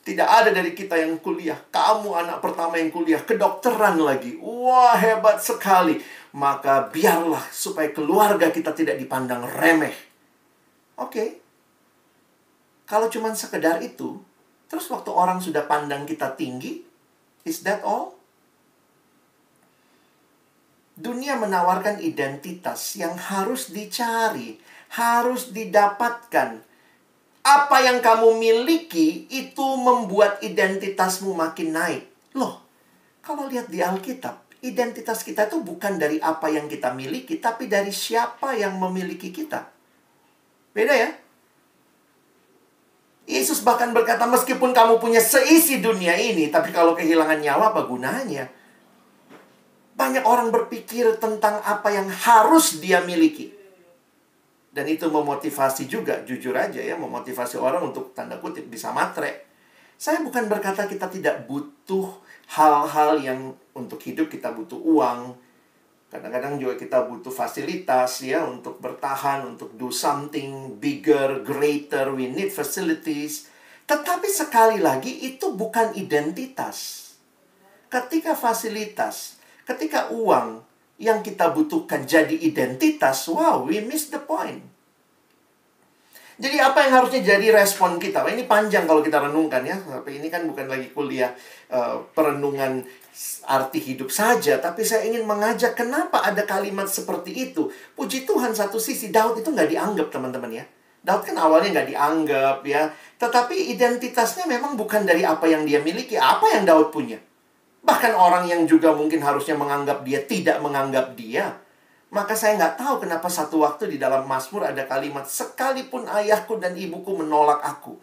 Tidak ada dari kita yang kuliah. Kamu anak pertama yang kuliah, kedokteran lagi. Wah, hebat sekali. Maka biarlah supaya keluarga kita tidak dipandang remeh. Oke. Kalau cuma sekedar itu, terus waktu orang sudah pandang kita tinggi, is that all? Dunia menawarkan identitas yang harus dicari, harus didapatkan. Apa yang kamu miliki itu membuat identitasmu makin naik. Loh, kalau lihat di Alkitab, identitas kita itu bukan dari apa yang kita miliki, tapi dari siapa yang memiliki kita. Beda ya? Yesus bahkan berkata, meskipun kamu punya seisi dunia ini, tapi kalau kehilangan nyawa, apa gunanya? Banyak orang berpikir tentang apa yang harus dia miliki. Dan itu memotivasi juga, jujur aja ya, memotivasi orang untuk tanda kutip bisa matre. Saya bukan berkata kita tidak butuh hal-hal yang untuk hidup kita butuh uang. Kadang-kadang juga kita butuh fasilitas ya untuk bertahan, untuk do something bigger, greater. We need facilities. Tetapi sekali lagi itu bukan identitas. Ketika fasilitas, ketika uang yang kita butuhkan jadi identitas, wow, we miss the point. Jadi apa yang harusnya jadi respon kita? Ini panjang kalau kita renungkan ya. Tapi ini kan bukan lagi kuliah perenungan arti hidup saja. Tapi saya ingin mengajak kenapa ada kalimat seperti itu. Puji Tuhan satu sisi Daud itu nggak dianggap teman-teman ya. Daud kan awalnya nggak dianggap ya. Tetapi identitasnya memang bukan dari apa yang dia miliki. Apa yang Daud punya. Bahkan orang yang juga mungkin harusnya menganggap dia tidak menganggap dia. Maka saya nggak tahu kenapa satu waktu di dalam Mazmur ada kalimat, sekalipun ayahku dan ibuku menolak aku.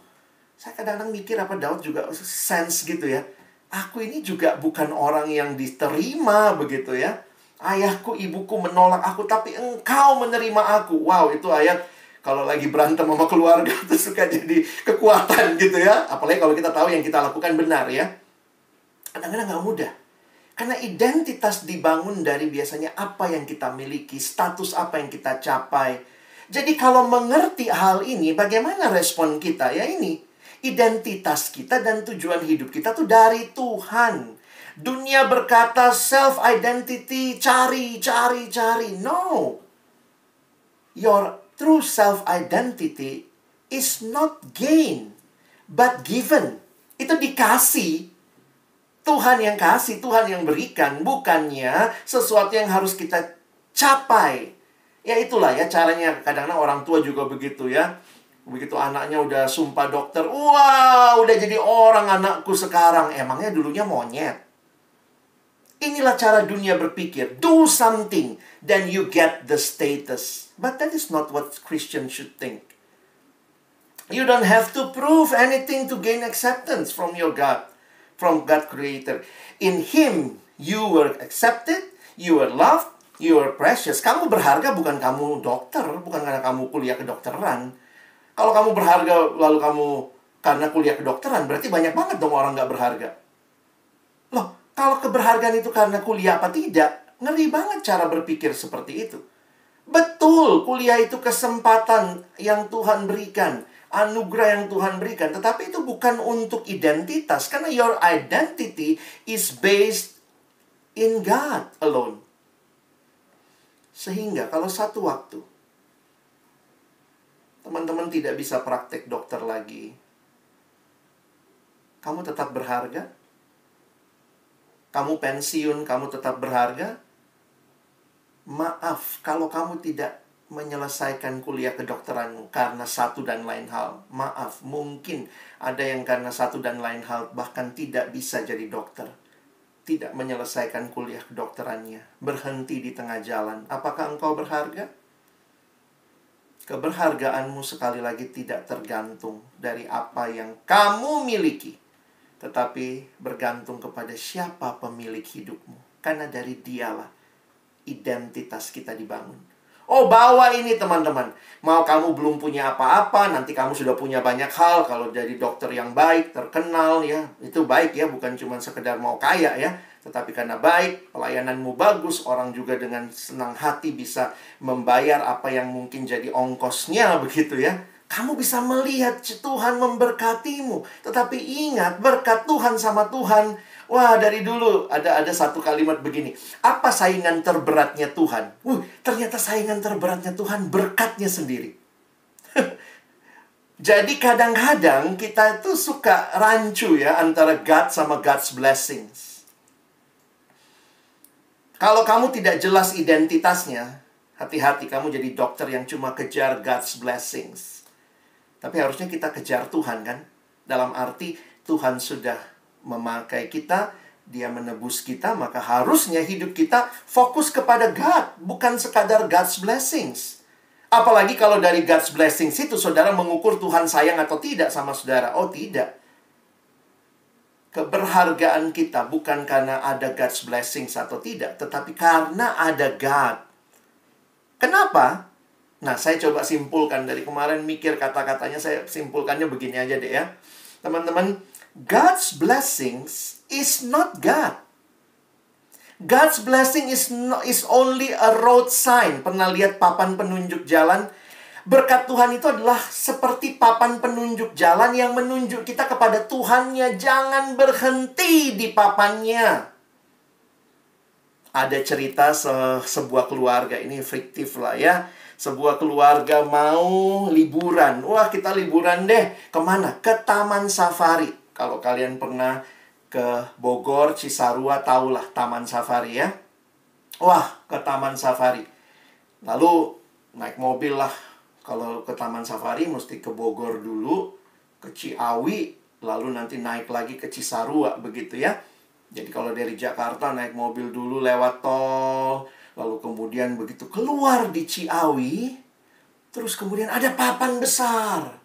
Saya kadang-kadang mikir apa Daud juga sense gitu ya. Aku ini juga bukan orang yang diterima begitu ya. Ayahku, ibuku menolak aku, tapi engkau menerima aku. Wow, itu ayat kalau lagi berantem sama keluarga itu suka jadi kekuatan gitu ya. Apalagi kalau kita tahu yang kita lakukan benar ya. Kadang-kadang nggak mudah. Karena identitas dibangun dari biasanya apa yang kita miliki, status apa yang kita capai. Jadi kalau mengerti hal ini, bagaimana respon kita? Ya ini, identitas kita dan tujuan hidup kita tuh dari Tuhan. Dunia berkata self-identity, cari. No. Your true self-identity is not gain, but given. Itu dikasih. Tuhan yang kasih, Tuhan yang berikan, bukannya sesuatu yang harus kita capai. Ya itulah ya caranya. Kadang-kadang orang tua juga begitu ya. Begitu anaknya udah sumpah dokter, wah udah jadi orang anakku sekarang. Emangnya dulunya monyet. Inilah cara dunia berpikir. Do something, then you get the status. But that is not what Christians should think. You don't have to prove anything to gain acceptance from your God. From God Creator. In Him, you were accepted, you were loved, you were precious. Kamu berharga bukan kamu dokter, bukan karena kamu kuliah kedokteran. Kalau kamu berharga lalu kamu karena kuliah kedokteran, berarti banyak banget dong orang nggak berharga. Loh, kalau keberhargaan itu karena kuliah apa tidak, ngeri banget cara berpikir seperti itu. Betul, kuliah itu kesempatan yang Tuhan berikan. Anugerah yang Tuhan berikan. Tetapi itu bukan untuk identitas. Karena your identity is based in God alone. Sehingga kalau satu waktu teman-teman tidak bisa praktek dokter lagi, kamu tetap berharga? Kamu pensiun, kamu tetap berharga? Maaf, kalau kamu tidak menyelesaikan kuliah kedokteranmu karena satu dan lain hal. Maaf, mungkin ada yang karena satu dan lain hal bahkan tidak bisa jadi dokter. Tidak menyelesaikan kuliah kedokterannya. Berhenti di tengah jalan. Apakah engkau berharga? Keberhargaanmu sekali lagi tidak tergantung dari apa yang kamu miliki. Tetapi bergantung kepada siapa pemilik hidupmu. Karena dari dialah identitas kita dibangun. Oh, bawa ini teman-teman. Mau kamu belum punya apa-apa, nanti kamu sudah punya banyak hal. Kalau jadi dokter yang baik, terkenal ya, itu baik ya, bukan cuma sekedar mau kaya ya. Tetapi karena baik, pelayananmu bagus, orang juga dengan senang hati bisa membayar apa yang mungkin jadi ongkosnya begitu ya. Kamu bisa melihat Tuhan memberkatimu. Tetapi ingat, berkat Tuhan sama Tuhan. Wah, dari dulu ada satu kalimat begini. Apa saingan terberatnya Tuhan? Ternyata saingan terberatnya Tuhan berkatnya sendiri. Jadi kadang-kadang kita itu suka rancu ya antara God sama God's blessings. Kalau kamu tidak jelas identitasnya, hati-hati kamu jadi dokter yang cuma kejar God's blessings. Tapi harusnya kita kejar Tuhan kan? Dalam arti Tuhan sudah memakai kita, Dia menebus kita, maka harusnya hidup kita fokus kepada God, bukan sekadar God's blessings. Apalagi kalau dari God's blessings itu saudara mengukur Tuhan sayang atau tidak sama saudara. Oh tidak. Keberhargaan kita bukan karena ada God's blessings atau tidak, tetapi karena ada God. Kenapa? Nah, saya coba simpulkan dari kemarin mikir kata-katanya, saya simpulkannya begini aja deh ya. Teman-teman, God's blessings is not God. God's blessing is only a road sign. Pernah lihat papan penunjuk jalan? Berkat Tuhan itu adalah seperti papan penunjuk jalan yang menunjuk kita kepada Tuhannya. Jangan berhenti di papannya. Ada cerita sebuah keluarga, ini fiktif lah ya. Sebuah keluarga mau liburan. Wah, kita liburan deh. Kemana? Ke Taman Safari. Kalau kalian pernah ke Bogor, Cisarua, tahulah Taman Safari ya. Wah, ke Taman Safari. Lalu naik mobil lah. Kalau ke Taman Safari mesti ke Bogor dulu, ke Ciawi, lalu nanti naik lagi ke Cisarua begitu ya. Jadi kalau dari Jakarta naik mobil dulu lewat tol, Lalu kemudian begitu keluar di Ciawi, terus kemudian ada papan besar.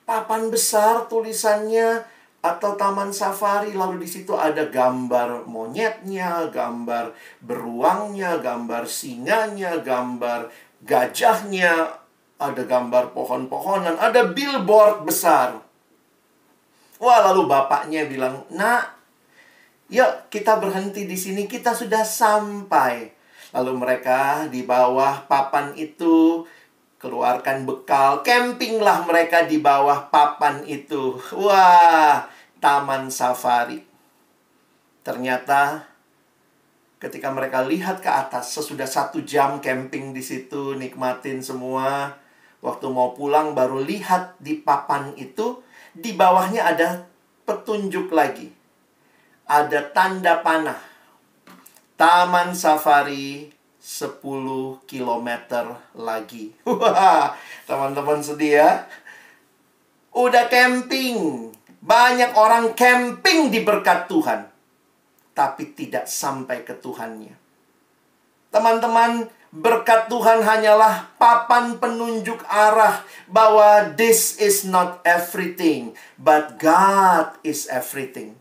Papan besar tulisannya atau Taman Safari, lalu di situ ada gambar monyetnya, gambar beruangnya, gambar singanya, gambar gajahnya, ada gambar pohon-pohonan, ada billboard besar. Wah, lalu bapaknya bilang, "Nak, yuk kita berhenti di sini, kita sudah sampai." Lalu mereka di bawah papan itu keluarkan bekal, campinglah mereka di bawah papan itu. Wah, Taman Safari. Ternyata ketika mereka lihat ke atas, sesudah 1 jam camping di situ, nikmatin semua, waktu mau pulang baru lihat di papan itu, di bawahnya ada petunjuk lagi. Ada tanda panah. Taman Safari 10 kilometer lagi. Wah, teman-teman sedih ya. Udah camping. Banyak orang camping di berkat Tuhan, tapi tidak sampai ke Tuhannya. Teman-teman, berkat Tuhan hanyalah papan penunjuk arah bahwa this is not everything, but God is everything.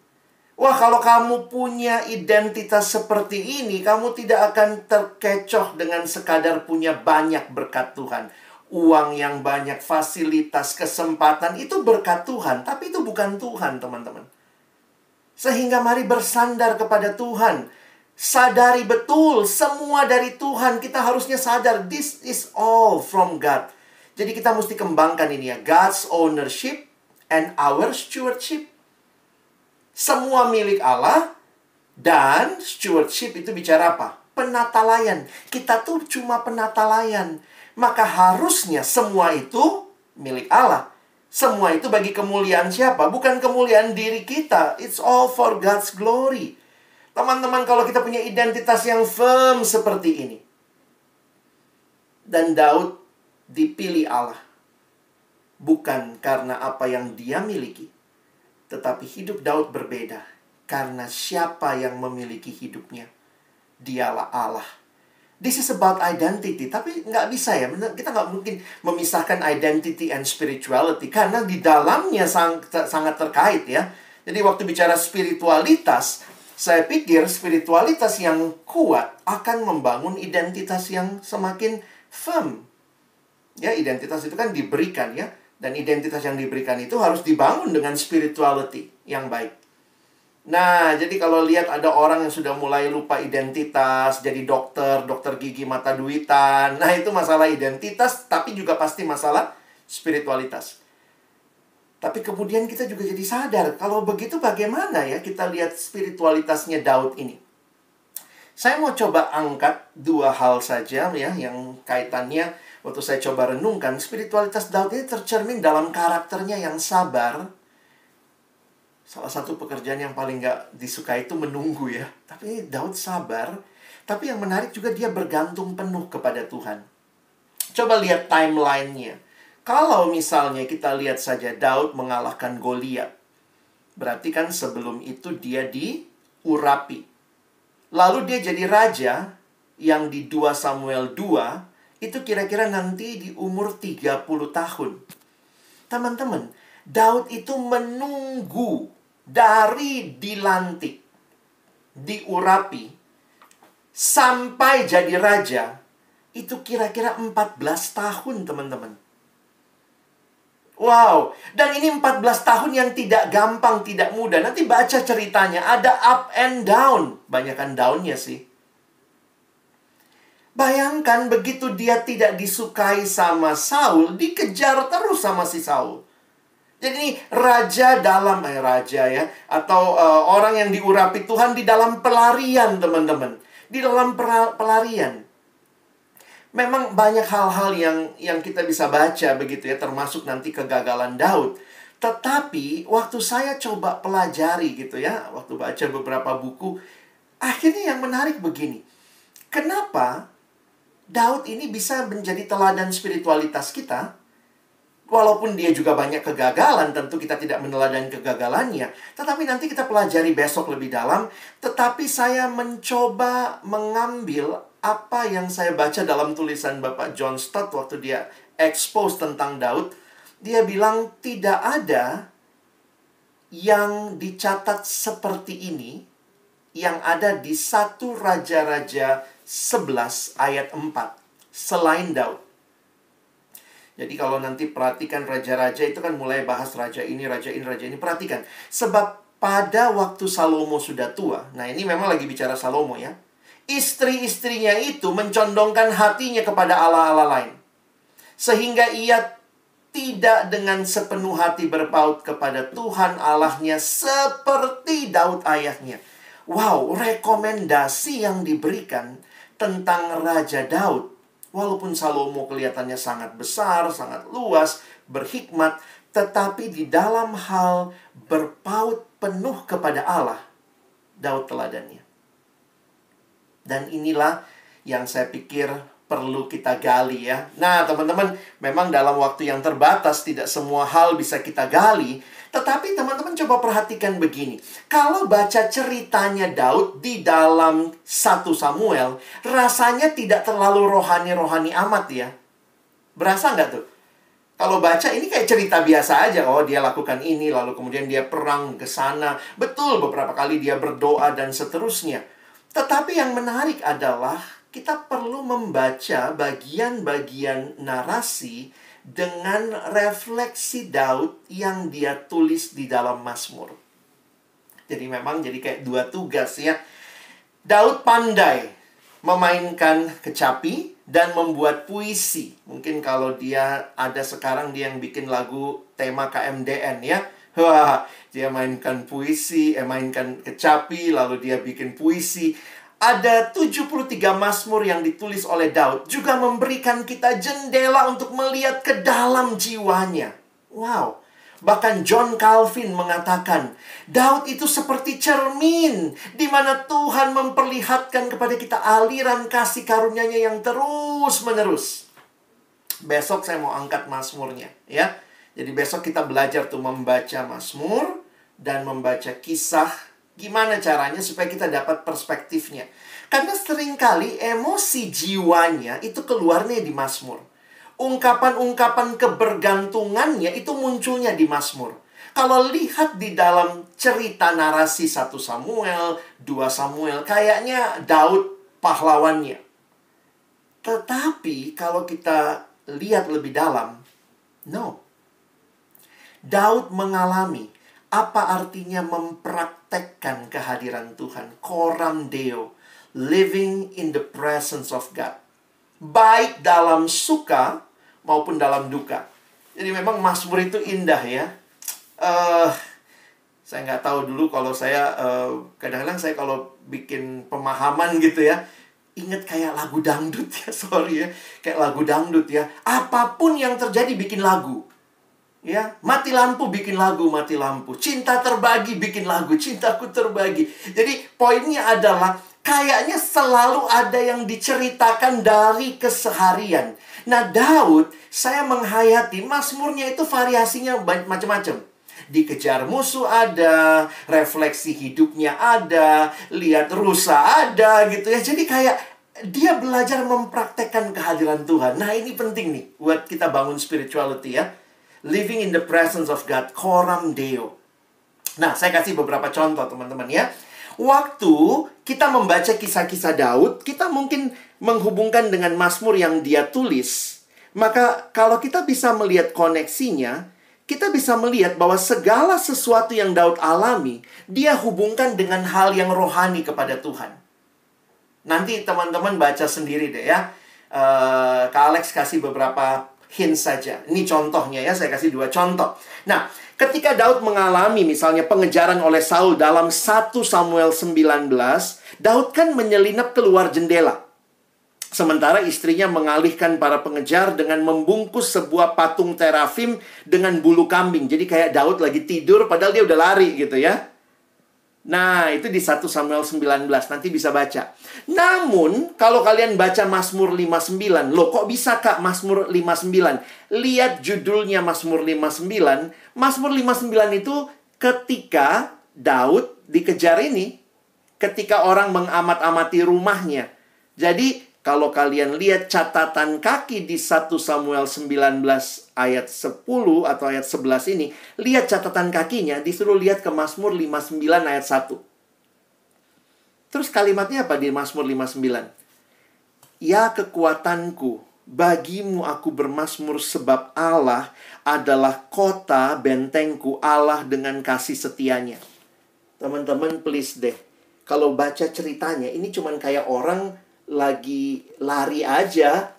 Wah, kalau kamu punya identitas seperti ini, kamu tidak akan terkecoh dengan sekadar punya banyak berkat Tuhan. Uang yang banyak, fasilitas, kesempatan, itu berkat Tuhan. Tapi itu bukan Tuhan, teman-teman. Sehingga mari bersandar kepada Tuhan. Sadari betul, semua dari Tuhan. Kita harusnya sadar, this is all from God. Jadi kita mesti kembangkan ini ya. God's ownership and our stewardship. Semua milik Allah. Dan stewardship itu bicara apa? Penatalayan. Kita tuh cuma penatalayan. Maka harusnya semua itu milik Allah. Semua itu bagi kemuliaan siapa? Bukan kemuliaan diri kita. It's all for God's glory. Teman-teman, kalau kita punya identitas yang firm seperti ini. Dan Daud dipilih Allah. Bukan karena apa yang dia miliki. Tetapi hidup Daud berbeda. Karena siapa yang memiliki hidupnya. Dialah Allah. This is about identity. Tapi nggak bisa ya. Kita nggak mungkin memisahkan identity and spirituality. Karena di dalamnya sangat terkait ya. Jadi waktu bicara spiritualitas, saya pikir spiritualitas yang kuat akan membangun identitas yang semakin firm. Ya, identitas itu kan diberikan ya. Dan identitas yang diberikan itu harus dibangun dengan spirituality yang baik. Nah, jadi kalau lihat ada orang yang sudah mulai lupa identitas, jadi dokter gigi mata duitan. Nah, itu masalah identitas, tapi juga pasti masalah spiritualitas. Tapi kemudian kita juga jadi sadar, kalau begitu bagaimana ya kita lihat spiritualitasnya Daud ini. Saya mau coba angkat 2 hal saja ya, yang kaitannya waktu saya coba renungkan. Spiritualitas Daud ini tercermin dalam karakternya yang sabar. Salah satu pekerjaan yang paling gak disukai itu menunggu ya. Tapi Daud sabar. Tapi yang menarik juga dia bergantung penuh kepada Tuhan. Coba lihat timelinenya. Kalau misalnya kita lihat saja Daud mengalahkan Goliat. Berarti kan sebelum itu dia diurapi. Lalu dia jadi raja yang di 2 Samuel 2. Itu kira-kira nanti di umur 30 tahun. Teman-teman, Daud itu menunggu dari dilantik, diurapi, sampai jadi raja, itu kira-kira 14 tahun, teman-teman. Wow, dan ini 14 tahun yang tidak gampang, tidak mudah. Nanti baca ceritanya, ada up and down. Banyakan down-nya sih. Bayangkan begitu dia tidak disukai sama Saul, dikejar terus sama si Saul. Jadi ini raja dalam raja ya, atau orang yang diurapi Tuhan di dalam pelarian, teman-teman. Di dalam pelarian. Memang banyak hal-hal yang kita bisa baca begitu ya, termasuk nanti kegagalan Daud. Tetapi waktu saya coba pelajari gitu ya, waktu baca beberapa buku, akhirnya yang menarik begini. Kenapa Daud ini bisa menjadi teladan spiritualitas kita? Walaupun dia juga banyak kegagalan, tentu kita tidak meneladani kegagalannya. Tetapi nanti kita pelajari besok lebih dalam. Tetapi saya mencoba mengambil apa yang saya baca dalam tulisan Bapak John Stott waktu dia expose tentang Daud. Dia bilang tidak ada yang dicatat seperti ini yang ada di 1 Raja-Raja 11 ayat 4 selain Daud. Jadi kalau nanti perhatikan raja-raja itu kan mulai bahas raja ini, raja ini, raja ini. Perhatikan. Sebab pada waktu Salomo sudah tua. Nah ini memang lagi bicara Salomo ya. Istri-istrinya itu mencondongkan hatinya kepada Allah-Allah lain. Sehingga ia tidak dengan sepenuh hati berpaut kepada Tuhan Allahnya seperti Daud ayahnya. Wow, rekomendasi yang diberikan tentang Raja Daud. Walaupun Salomo kelihatannya sangat besar, sangat luas, berhikmat, tetapi di dalam hal berpaut penuh kepada Allah, Daud teladannya. Dan inilah yang saya pikir perlu kita gali ya. Nah teman-teman, memang dalam waktu yang terbatas tidak semua hal bisa kita gali. Tetapi teman-teman coba perhatikan begini. Kalau baca ceritanya Daud di dalam 1 Samuel, rasanya tidak terlalu rohani-rohani amat ya. Berasa nggak tuh? Kalau baca ini kayak cerita biasa aja. Oh dia lakukan ini, lalu kemudian dia perang ke sana. Betul, beberapa kali dia berdoa dan seterusnya. Tetapi yang menarik adalah kita perlu membaca bagian-bagian narasi dengan refleksi Daud yang dia tulis di dalam Mazmur. Jadi memang jadi kayak dua tugas ya. Daud pandai memainkan kecapi dan membuat puisi. Mungkin kalau dia ada sekarang dia yang bikin lagu tema KMDN ya. Wah, dia mainkan puisi, mainkan kecapi, lalu dia bikin puisi. Ada 73 Mazmur yang ditulis oleh Daud juga memberikan kita jendela untuk melihat ke dalam jiwanya. Wow. Bahkan John Calvin mengatakan, Daud itu seperti cermin di mana Tuhan memperlihatkan kepada kita aliran kasih karunia-Nya yang terus-menerus. Besok saya mau angkat Mazmurnya, ya. Jadi besok kita belajar tuh membaca Mazmur dan membaca kisah. Gimana caranya supaya kita dapat perspektifnya? Karena seringkali emosi jiwanya itu keluarnya di Mazmur. Ungkapan-ungkapan kebergantungannya itu munculnya di Mazmur. Kalau lihat di dalam cerita narasi 1 Samuel, 2 Samuel, kayaknya Daud pahlawannya. Tetapi kalau kita lihat lebih dalam, no. Daud mengalami apa artinya mempraktekkan kehadiran Tuhan. Coram Deo. Living in the presence of God. Baik dalam suka maupun dalam duka. Jadi memang Mazmur itu indah ya. Saya nggak tahu dulu kalau saya... kadang-kadang saya kalau bikin pemahaman gitu ya. Ingat kayak lagu dangdut ya. Sorry ya. Kayak lagu dangdut ya. Apapun yang terjadi bikin lagu. Ya, mati lampu bikin lagu, mati lampu. Cinta terbagi bikin lagu, cintaku terbagi. Jadi poinnya adalah kayaknya selalu ada yang diceritakan dari keseharian. Nah, Daud, saya menghayati Mazmurnya itu variasinya macam-macam. Dikejar musuh ada, refleksi hidupnya ada, lihat rusa ada gitu ya. Jadi kayak dia belajar mempraktekkan kehadiran Tuhan. Nah, ini penting nih buat kita bangun spirituality ya. Living in the presence of God, Coram Deo. Nah, saya kasih beberapa contoh teman-teman ya. Waktu kita membaca kisah-kisah Daud, kita mungkin menghubungkan dengan Mazmur yang dia tulis. Maka kalau kita bisa melihat koneksinya, kita bisa melihat bahwa segala sesuatu yang Daud alami, dia hubungkan dengan hal yang rohani kepada Tuhan. Nanti teman-teman baca sendiri deh ya. Kak Alex kasih beberapa hint saja. Ini contohnya ya, saya kasih 2 contoh. Nah, ketika Daud mengalami misalnya pengejaran oleh Saul dalam 1 Samuel 19, Daud kan menyelinap keluar jendela. Sementara istrinya mengalihkan para pengejar dengan membungkus sebuah patung terafim dengan bulu kambing. Jadi kayak Daud lagi tidur padahal dia udah lari gitu ya. Nah, itu di 1 Samuel 19, nanti bisa baca. Namun, kalau kalian baca Mazmur 59, loh kok bisa Kak Mazmur 59? Lihat judulnya Mazmur 59. Mazmur 59 itu ketika Daud dikejar ini, ketika orang mengamat-amati rumahnya. Jadi, kalau kalian lihat catatan kaki di 1 Samuel 19 ayat 10 atau ayat 11 ini, lihat catatan kakinya, disuruh lihat ke Mazmur 59 ayat 1. Terus kalimatnya apa di Mazmur 59? Ya kekuatanku, bagimu aku bermazmur sebab Allah adalah kota bentengku, Allah dengan kasih setianya. Teman-teman please deh, kalau baca ceritanya, ini cuman kayak orang lagi lari aja.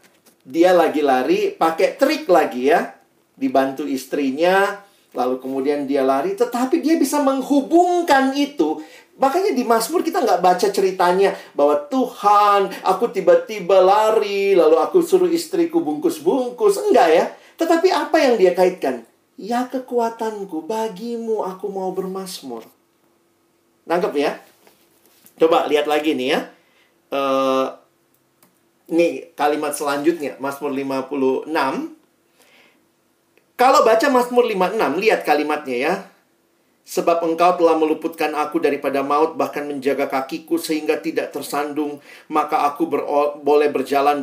Dia lagi lari, pakai trik lagi ya. Dibantu istrinya, lalu kemudian dia lari. Tetapi dia bisa menghubungkan itu. Makanya di Mazmur kita nggak baca ceritanya bahwa Tuhan, aku tiba-tiba lari, lalu aku suruh istriku bungkus-bungkus. Enggak ya. Tetapi apa yang dia kaitkan? Ya kekuatanku, bagimu aku mau bermazmur. Nangkep ya? Coba lihat lagi nih ya. Nih kalimat selanjutnya, Mazmur 56. Kalau baca Mazmur 56, lihat kalimatnya ya. Sebab engkau telah meluputkan aku daripada maut, bahkan menjaga kakiku sehingga tidak tersandung. Maka aku boleh berjalan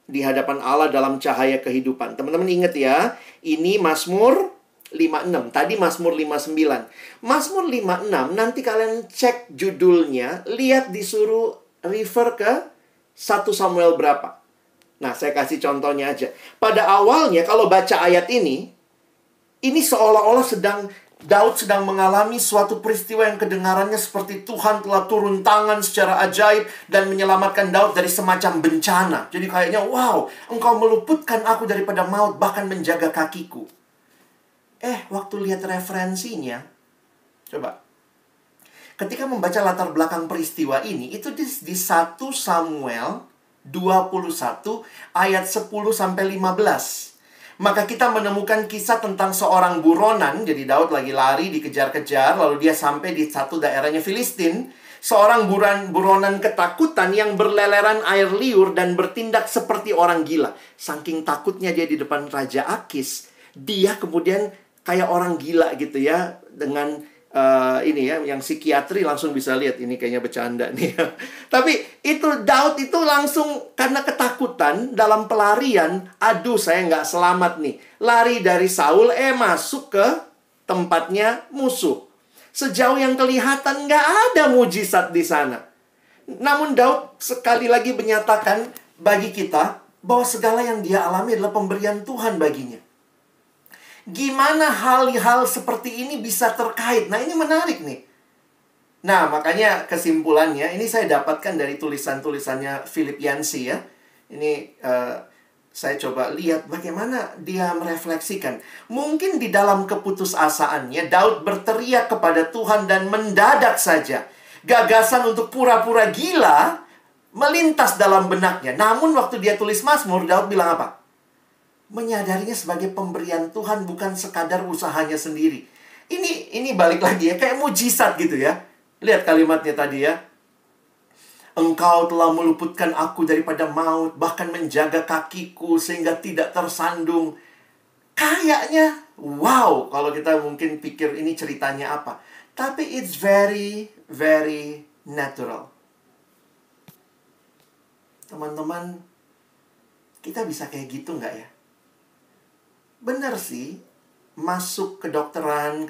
di hadapan Allah dalam cahaya kehidupan. Teman-teman ingat ya, ini Mazmur 56. Tadi Mazmur 59. Mazmur 56, nanti kalian cek judulnya, lihat disuruh refer ke 1 Samuel berapa. Nah, saya kasih contohnya aja. Pada awalnya, kalau baca ayat ini seolah-olah Daud sedang mengalami suatu peristiwa yang kedengarannya seperti Tuhan telah turun tangan secara ajaib dan menyelamatkan Daud dari semacam bencana. Jadi kayaknya, wow, engkau meluputkan aku daripada maut, bahkan menjaga kakiku. Waktu lihat referensinya, coba. Ketika membaca latar belakang peristiwa ini, itu di 1 Samuel 21 ayat 10 sampai 15. Maka kita menemukan kisah tentang seorang buronan. Jadi Daud lagi lari, dikejar-kejar, lalu dia sampai di satu daerahnya Filistin. Seorang buronan ketakutan yang berleleran air liur dan bertindak seperti orang gila. Saking takutnya dia di depan Raja Akis, dia kemudian kayak orang gila gitu ya, dengan ini ya, yang psikiatri langsung bisa lihat ini kayaknya bercanda nih. Tapi itu Daud itu langsung karena ketakutan dalam pelarian, aduh saya nggak selamat nih. Lari dari Saul, masuk ke tempatnya musuh. Sejauh yang kelihatan nggak ada mujizat di sana. Namun Daud sekali lagi menyatakan bagi kita bahwa segala yang dia alami adalah pemberian Tuhan baginya. Gimana hal-hal seperti ini bisa terkait? Nah, ini menarik nih. Nah, makanya kesimpulannya, ini saya dapatkan dari tulisan-tulisannya Philip Yancey ya. Ini saya coba lihat bagaimana dia merefleksikan. Mungkin di dalam keputusasaannya, Daud berteriak kepada Tuhan dan mendadak saja gagasan untuk pura-pura gila melintas dalam benaknya. Namun waktu dia tulis Mazmur, Daud bilang apa? Menyadarinya sebagai pemberian Tuhan, bukan sekadar usahanya sendiri. Ini balik lagi ya, kayak mujizat gitu ya. Lihat kalimatnya tadi ya. Engkau telah meluputkan aku daripada maut, bahkan menjaga kakiku sehingga tidak tersandung. Kayaknya, wow, kalau kita mungkin pikir ini ceritanya apa. Tapi it's very, very natural. Teman-teman, kita bisa kayak gitu nggak ya? Benar sih, masuk kedokteran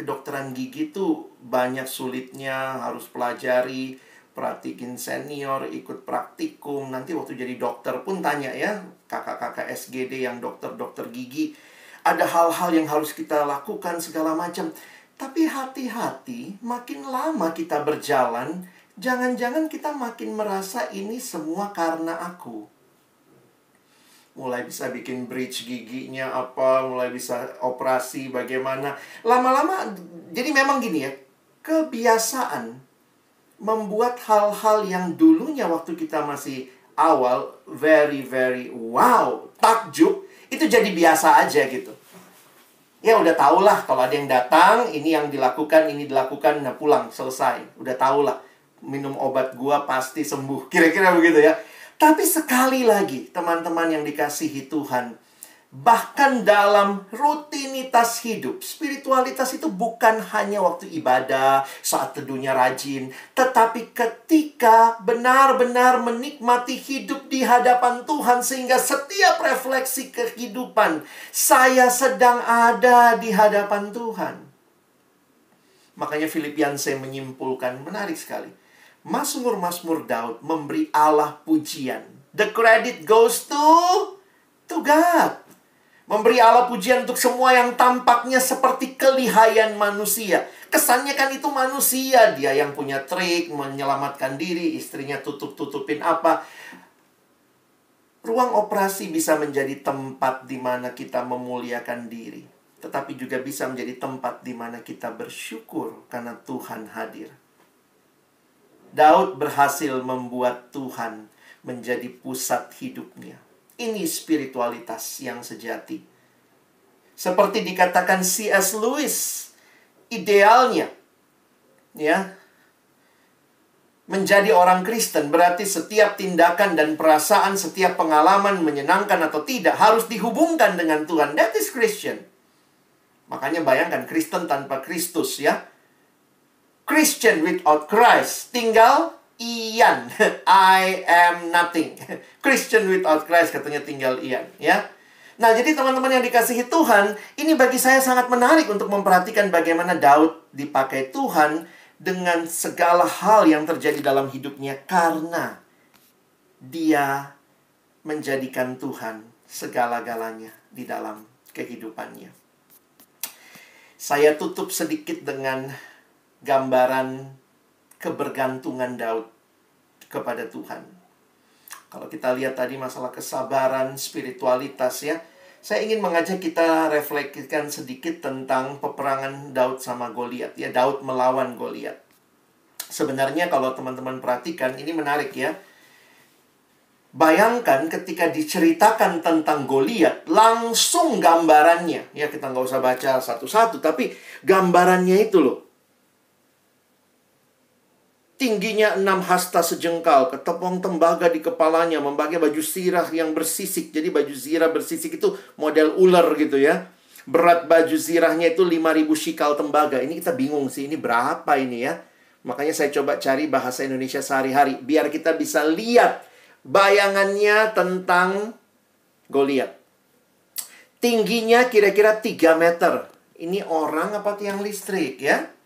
gigi tuh banyak sulitnya, harus pelajari, perhatikin senior, ikut praktikum. Nanti waktu jadi dokter pun tanya ya, kakak-kakak SGD yang dokter-dokter gigi. Ada hal-hal yang harus kita lakukan segala macam. Tapi hati-hati, makin lama kita berjalan, jangan-jangan kita makin merasa ini semua karena aku. Mulai bisa bikin bridge giginya apa, mulai bisa operasi bagaimana. Lama-lama, jadi memang gini ya, kebiasaan membuat hal-hal yang dulunya waktu kita masih awal, very, very wow, takjub, itu jadi biasa aja gitu. Ya udah tahulah kalau ada yang datang, ini yang dilakukan, ini dilakukan, nah pulang, selesai. Udah tahulah, minum obat gua pasti sembuh. Kira-kira begitu ya. Tapi sekali lagi, teman-teman yang dikasihi Tuhan, bahkan dalam rutinitas hidup, spiritualitas itu bukan hanya waktu ibadah, saat teduhnya rajin, tetapi ketika benar-benar menikmati hidup di hadapan Tuhan, sehingga setiap refleksi kehidupan, saya sedang ada di hadapan Tuhan. Makanya Filipianse menyimpulkan, menarik sekali. Mazmur-mazmur Daud memberi Allah pujian. The credit goes to God. Memberi Allah pujian untuk semua yang tampaknya seperti kelihayan manusia. Kesannya kan itu manusia. Dia yang punya trik, menyelamatkan diri, istrinya tutup-tutupin apa. Ruang operasi bisa menjadi tempat di mana kita memuliakan diri. Tetapi juga bisa menjadi tempat di mana kita bersyukur karena Tuhan hadir. Daud berhasil membuat Tuhan menjadi pusat hidupnya. Ini spiritualitas yang sejati. Seperti dikatakan C.S. Lewis, idealnya ya, menjadi orang Kristen berarti setiap tindakan dan perasaan, setiap pengalaman menyenangkan atau tidak harus dihubungkan dengan Tuhan. That is Christian. Makanya bayangkan Kristen tanpa Kristus ya. Christian without Christ, tinggal Ian. I am nothing. Christian without Christ katanya tinggal Ian ya. Nah, jadi teman-teman yang dikasihi Tuhan, ini bagi saya sangat menarik untuk memperhatikan bagaimana Daud dipakai Tuhan dengan segala hal yang terjadi dalam hidupnya karena dia menjadikan Tuhan segala-galanya di dalam kehidupannya. Saya tutup sedikit dengan gambaran kebergantungan Daud kepada Tuhan. Kalau kita lihat tadi masalah kesabaran, spiritualitas ya. Saya ingin mengajak kita refleksikan sedikit tentang peperangan Daud sama Goliat ya. Daud melawan Goliat. Sebenarnya kalau teman-teman perhatikan, ini menarik ya. Bayangkan ketika diceritakan tentang Goliat, langsung gambarannya. Ya, kita nggak usah baca satu-satu, tapi gambarannya itu loh. Tingginya 6 hasta sejengkal, ketepong tembaga di kepalanya, memakai baju zirah yang bersisik. Jadi baju zirah bersisik itu model ular gitu ya. Berat baju zirahnya itu 5.000 shikal tembaga. Ini kita bingung sih, ini berapa ini ya. Makanya saya coba cari bahasa Indonesia sehari-hari, biar kita bisa lihat bayangannya tentang Goliat. Tingginya kira-kira 3 meter. Ini orang apa tiang listrik ya.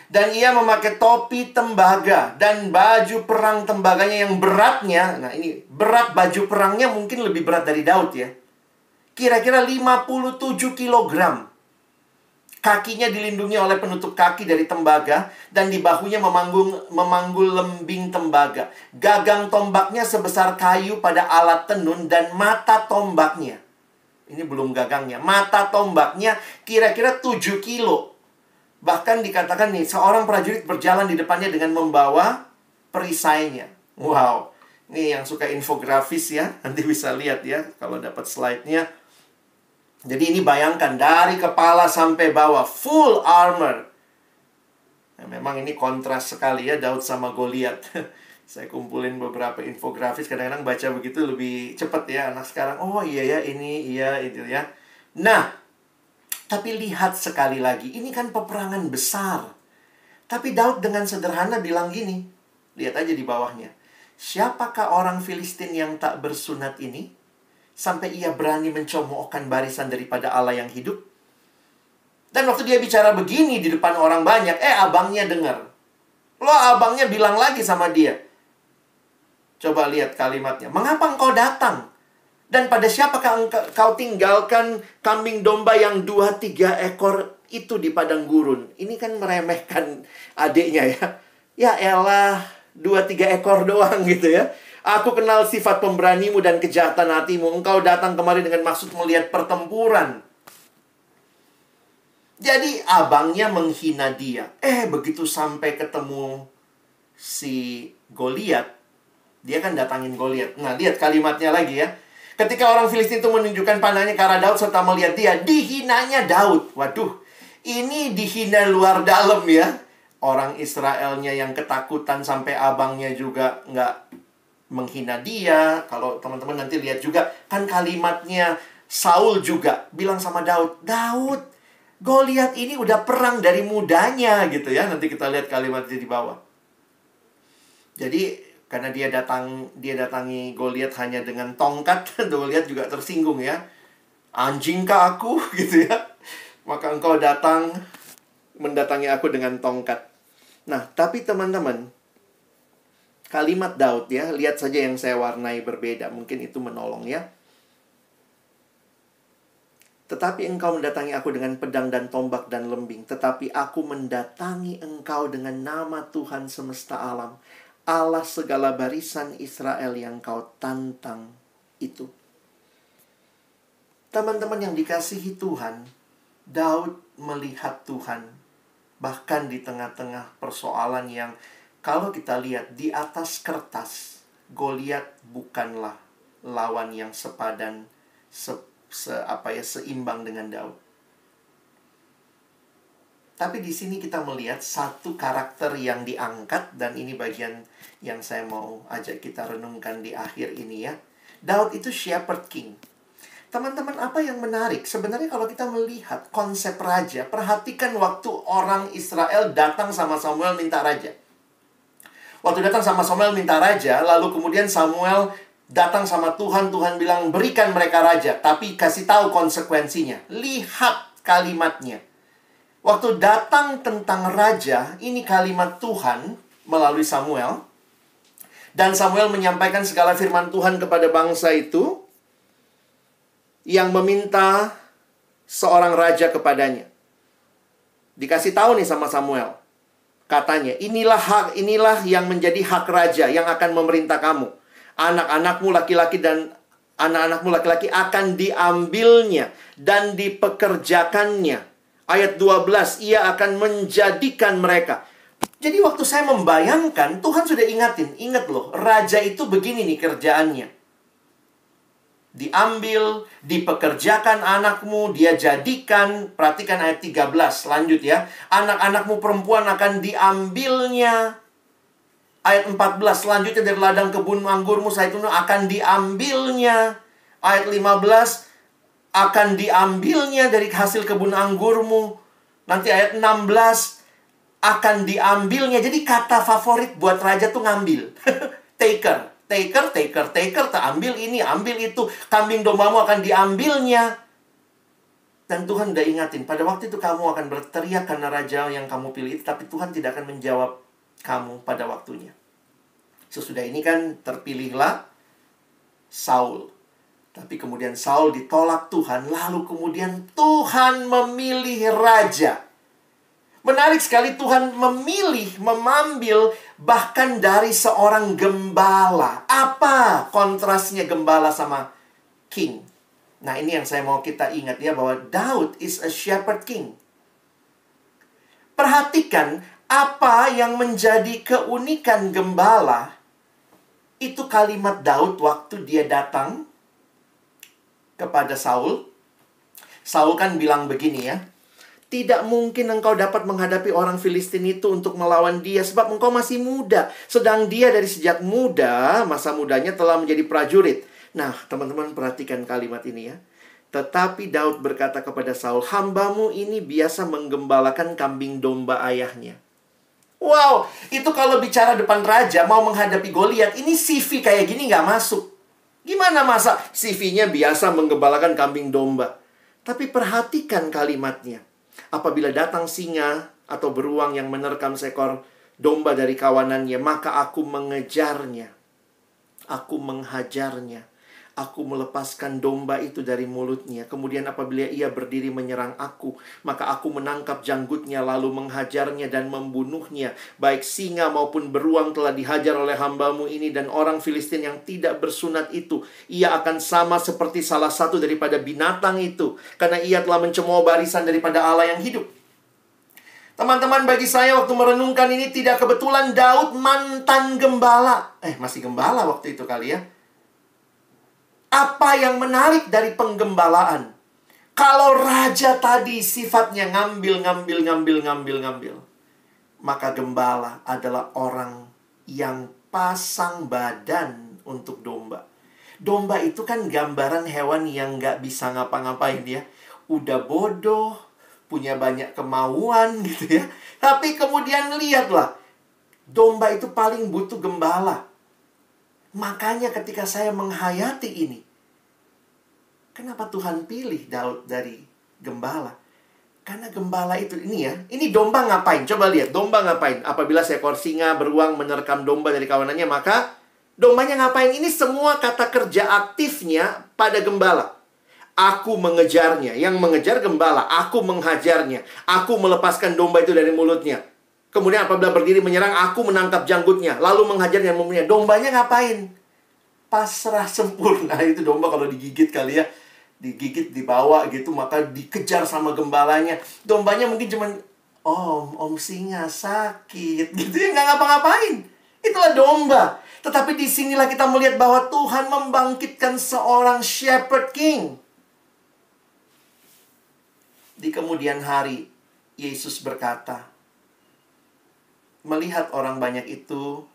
Dan ia memakai topi tembaga dan baju perang tembaganya yang beratnya. Nah ini berat baju perangnya mungkin lebih berat dari Daud ya. Kira-kira 57 kilogram. Kakinya dilindungi oleh penutup kaki dari tembaga. Dan di bahunya memanggul lembing tembaga. Gagang tombaknya sebesar kayu pada alat tenun. Dan mata tombaknya, ini belum gagangnya, mata tombaknya kira-kira 7 kilo. Bahkan dikatakan nih, seorang prajurit berjalan di depannya dengan membawa perisainya. Wow, ini yang suka infografis ya, nanti bisa lihat ya kalau dapat slide-nya. Jadi ini bayangkan, dari kepala sampai bawah, full armor. Nah, memang ini kontras sekali ya, Daud sama Goliat. Saya kumpulin beberapa infografis, kadang-kadang baca begitu lebih cepat ya anak sekarang. Oh iya ya, ini, iya itu ya. Nah, tapi lihat sekali lagi, ini kan peperangan besar. Tapi Daud dengan sederhana bilang gini, lihat aja di bawahnya. Siapakah orang Filistin yang tak bersunat ini? Sampai ia berani mencomokkan barisan daripada Allah yang hidup. Dan waktu dia bicara begini di depan orang banyak, abangnya dengar. Abangnya bilang lagi sama dia. Coba lihat kalimatnya. Mengapa engkau datang? Dan pada siapakah kau tinggalkan kambing domba yang 2-3 ekor itu di padang gurun? Ini kan meremehkan adiknya ya. Ya elah, 2-3 ekor doang gitu ya. Aku kenal sifat pemberanimu dan kejahatan hatimu. Engkau datang kemari dengan maksud melihat pertempuran. Jadi abangnya menghina dia. Begitu sampai ketemu si Goliat, dia kan datangin Goliat. Nah, lihat kalimatnya lagi ya. Ketika orang Filistin itu menunjukkan pandangannya ke arah Daud serta melihat dia, dihinanya Daud. Waduh, ini dihina luar dalam ya. Orang Israelnya yang ketakutan sampai abangnya juga nggak menghina dia. Kalau teman-teman nanti lihat juga, kan kalimatnya Saul juga bilang sama Daud, Daud, Goliat ini udah perang dari mudanya gitu ya. Nanti kita lihat kalimatnya di bawah. Jadi karena dia datangi Goliat hanya dengan tongkat, Goliat juga tersinggung ya. Anjingkah aku gitu ya. Maka engkau mendatangi aku dengan tongkat. Nah, tapi teman-teman, kalimat Daud ya, lihat saja yang saya warnai berbeda. Mungkin itu menolong ya. Tetapi engkau mendatangi aku dengan pedang dan tombak dan lembing. Tetapi aku mendatangi engkau dengan nama Tuhan semesta alam, Allah segala barisan Israel yang kau tantang itu. Teman-teman yang dikasihi Tuhan, Daud melihat Tuhan. Bahkan di tengah-tengah persoalan yang kalau kita lihat di atas kertas, Goliat bukanlah lawan yang sepadan, seimbang dengan Daud. Tapi di sini kita melihat satu karakter yang diangkat, dan ini bagian yang saya mau ajak kita renungkan di akhir ini ya. Daud itu shepherd king. Teman-teman, apa yang menarik? Sebenarnya kalau kita melihat konsep raja, perhatikan waktu orang Israel datang sama Samuel minta raja. Waktu datang sama Samuel minta raja, lalu kemudian Samuel datang sama Tuhan, Tuhan bilang berikan mereka raja, tapi kasih tahu konsekuensinya. Lihat kalimatnya. Waktu datang tentang raja, ini kalimat Tuhan melalui Samuel. Dan Samuel menyampaikan segala firman Tuhan kepada bangsa itu yang meminta seorang raja kepadanya. Dikasih tahu nih sama Samuel. Katanya, inilah yang menjadi hak raja yang akan memerintah kamu. Anak-anakmu laki-laki dan anak-anakmu laki-laki akan diambilnya dan dipekerjakannya. Ayat 12, ia akan menjadikan mereka. Jadi waktu saya membayangkan, Tuhan sudah ingatin. Ingat loh, raja itu begini nih kerjaannya. Diambil, dipekerjakan anakmu, dia jadikan. Perhatikan ayat 13, lanjut ya. Anak-anakmu perempuan akan diambilnya. Ayat 14, selanjutnya dari ladang kebun anggurmu saat itu akan diambilnya. Ayat 15, akan diambilnya dari hasil kebun anggurmu. Nanti ayat 16, akan diambilnya. Jadi kata favorit buat raja tuh ngambil. Taker, tak ambil ini, ambil itu. Kambing dombamu akan diambilnya. Dan Tuhan udah ingatin, pada waktu itu kamu akan berteriak karena raja yang kamu pilih itu, tapi Tuhan tidak akan menjawab kamu pada waktunya. Sesudah ini kan terpilihlah Saul. Tapi kemudian Saul ditolak Tuhan, lalu kemudian Tuhan memilih raja. Menarik sekali, Tuhan mengambil bahkan dari seorang gembala. Apa kontrasnya gembala sama king? Nah, ini yang saya mau kita ingat ya, bahwa Daud is a shepherd king. Perhatikan apa yang menjadi keunikan gembala. Itu kalimat Daud waktu dia datang kepada Saul. Saul kan bilang begini ya, tidak mungkin engkau dapat menghadapi orang Filistin itu untuk melawan dia, sebab engkau masih muda. Sedang dia dari sejak muda, masa mudanya telah menjadi prajurit. Nah, teman-teman perhatikan kalimat ini ya. Tetapi Daud berkata kepada Saul, hambamu ini biasa menggembalakan kambing domba ayahnya. Wow, itu kalau bicara depan raja mau menghadapi Goliat, ini CV kayak gini nggak masuk. Gimana masa CV-nya biasa menggembalakan kambing domba? Tapi perhatikan kalimatnya. Apabila datang singa atau beruang yang menerkam seekor domba dari kawanannya, maka aku mengejarnya. Aku menghajarnya. Aku melepaskan domba itu dari mulutnya. Kemudian apabila ia berdiri menyerang aku, maka aku menangkap janggutnya lalu menghajarnya dan membunuhnya. Baik singa maupun beruang telah dihajar oleh hambamu ini, dan orang Filistin yang tidak bersunat itu, ia akan sama seperti salah satu daripada binatang itu, karena ia telah mencemooh barisan daripada Allah yang hidup. Teman-teman, bagi saya waktu merenungkan ini, tidak kebetulan Daud mantan gembala. Masih gembala waktu itu kali ya. Apa yang menarik dari penggembalaan? Kalau raja tadi sifatnya ngambil, maka gembala adalah orang yang pasang badan untuk domba. Domba itu kan gambaran hewan yang nggak bisa ngapa-ngapain ya. Udah bodoh, punya banyak kemauan gitu ya. Tapi kemudian lihatlah, domba itu paling butuh gembala. Makanya ketika saya menghayati ini, kenapa Tuhan pilih Daud dari gembala? Karena gembala itu, ini domba ngapain? Coba lihat, domba ngapain? Apabila seekor singa beruang menerkam domba dari kawanannya, maka dombanya ngapain? Ini semua kata kerja aktifnya pada gembala. Aku mengejarnya, yang mengejar gembala. Aku menghajarnya, aku melepaskan domba itu dari mulutnya. Kemudian apabila berdiri menyerang, aku menangkap janggutnya, lalu menghajarnya, membunuhnya. Dombanya ngapain? Pasrah sempurna. Itu domba kalau digigit kali ya, digigit, dibawa gitu, maka dikejar sama gembalanya. Dombanya mungkin cuman, om singa sakit gitu ya, nggak ngapa-ngapain. Itulah domba. Tetapi disinilah kita melihat bahwa Tuhan membangkitkan seorang shepherd king. Di kemudian hari, Yesus berkata, melihat orang banyak itu,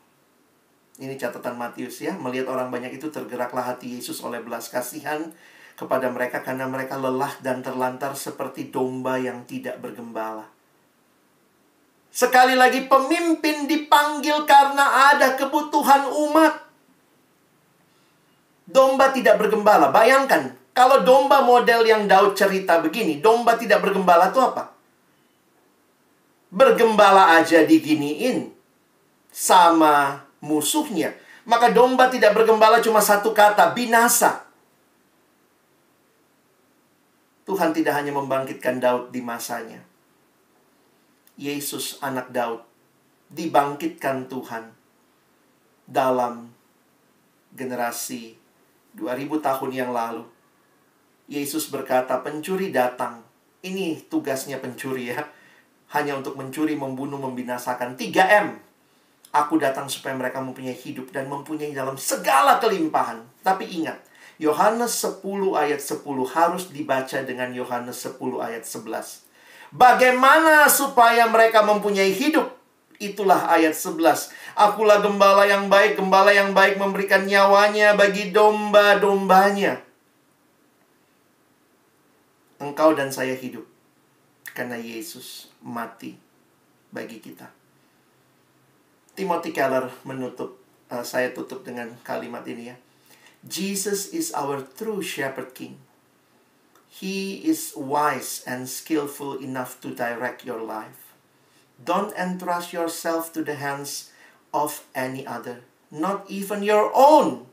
ini catatan Matius ya, melihat orang banyak itu tergeraklah hati Yesus oleh belas kasihan kepada mereka karena mereka lelah dan terlantar seperti domba yang tidak bergembala. Sekali lagi, pemimpin dipanggil karena ada kebutuhan umat. Domba tidak bergembala. Bayangkan, kalau domba model yang Daud cerita begini, domba tidak bergembala itu apa? Bergembala aja diginiin sama musuhnya. Maka domba tidak bergembala cuma satu kata, binasa. Tuhan tidak hanya membangkitkan Daud di masanya. Yesus anak Daud dibangkitkan Tuhan dalam generasi 2000 tahun yang lalu. Yesus berkata, pencuri datang. Ini tugasnya pencuri ya. Hanya untuk mencuri, membunuh, membinasakan. 3M. Aku datang supaya mereka mempunyai hidup dan mempunyai dalam segala kelimpahan. Tapi ingat, Yohanes 10 ayat 10 harus dibaca dengan Yohanes 10 ayat 11. Bagaimana supaya mereka mempunyai hidup? Itulah ayat 11. Akulah gembala yang baik memberikan nyawanya bagi domba-dombanya. Engkau dan saya hidup karena Yesus mati bagi kita. Timothy Keller menutup, saya tutup dengan kalimat ini ya. Jesus is our true shepherd king. He is wise and skillful enough to direct your life. Don't entrust yourself to the hands of any other, not even your own.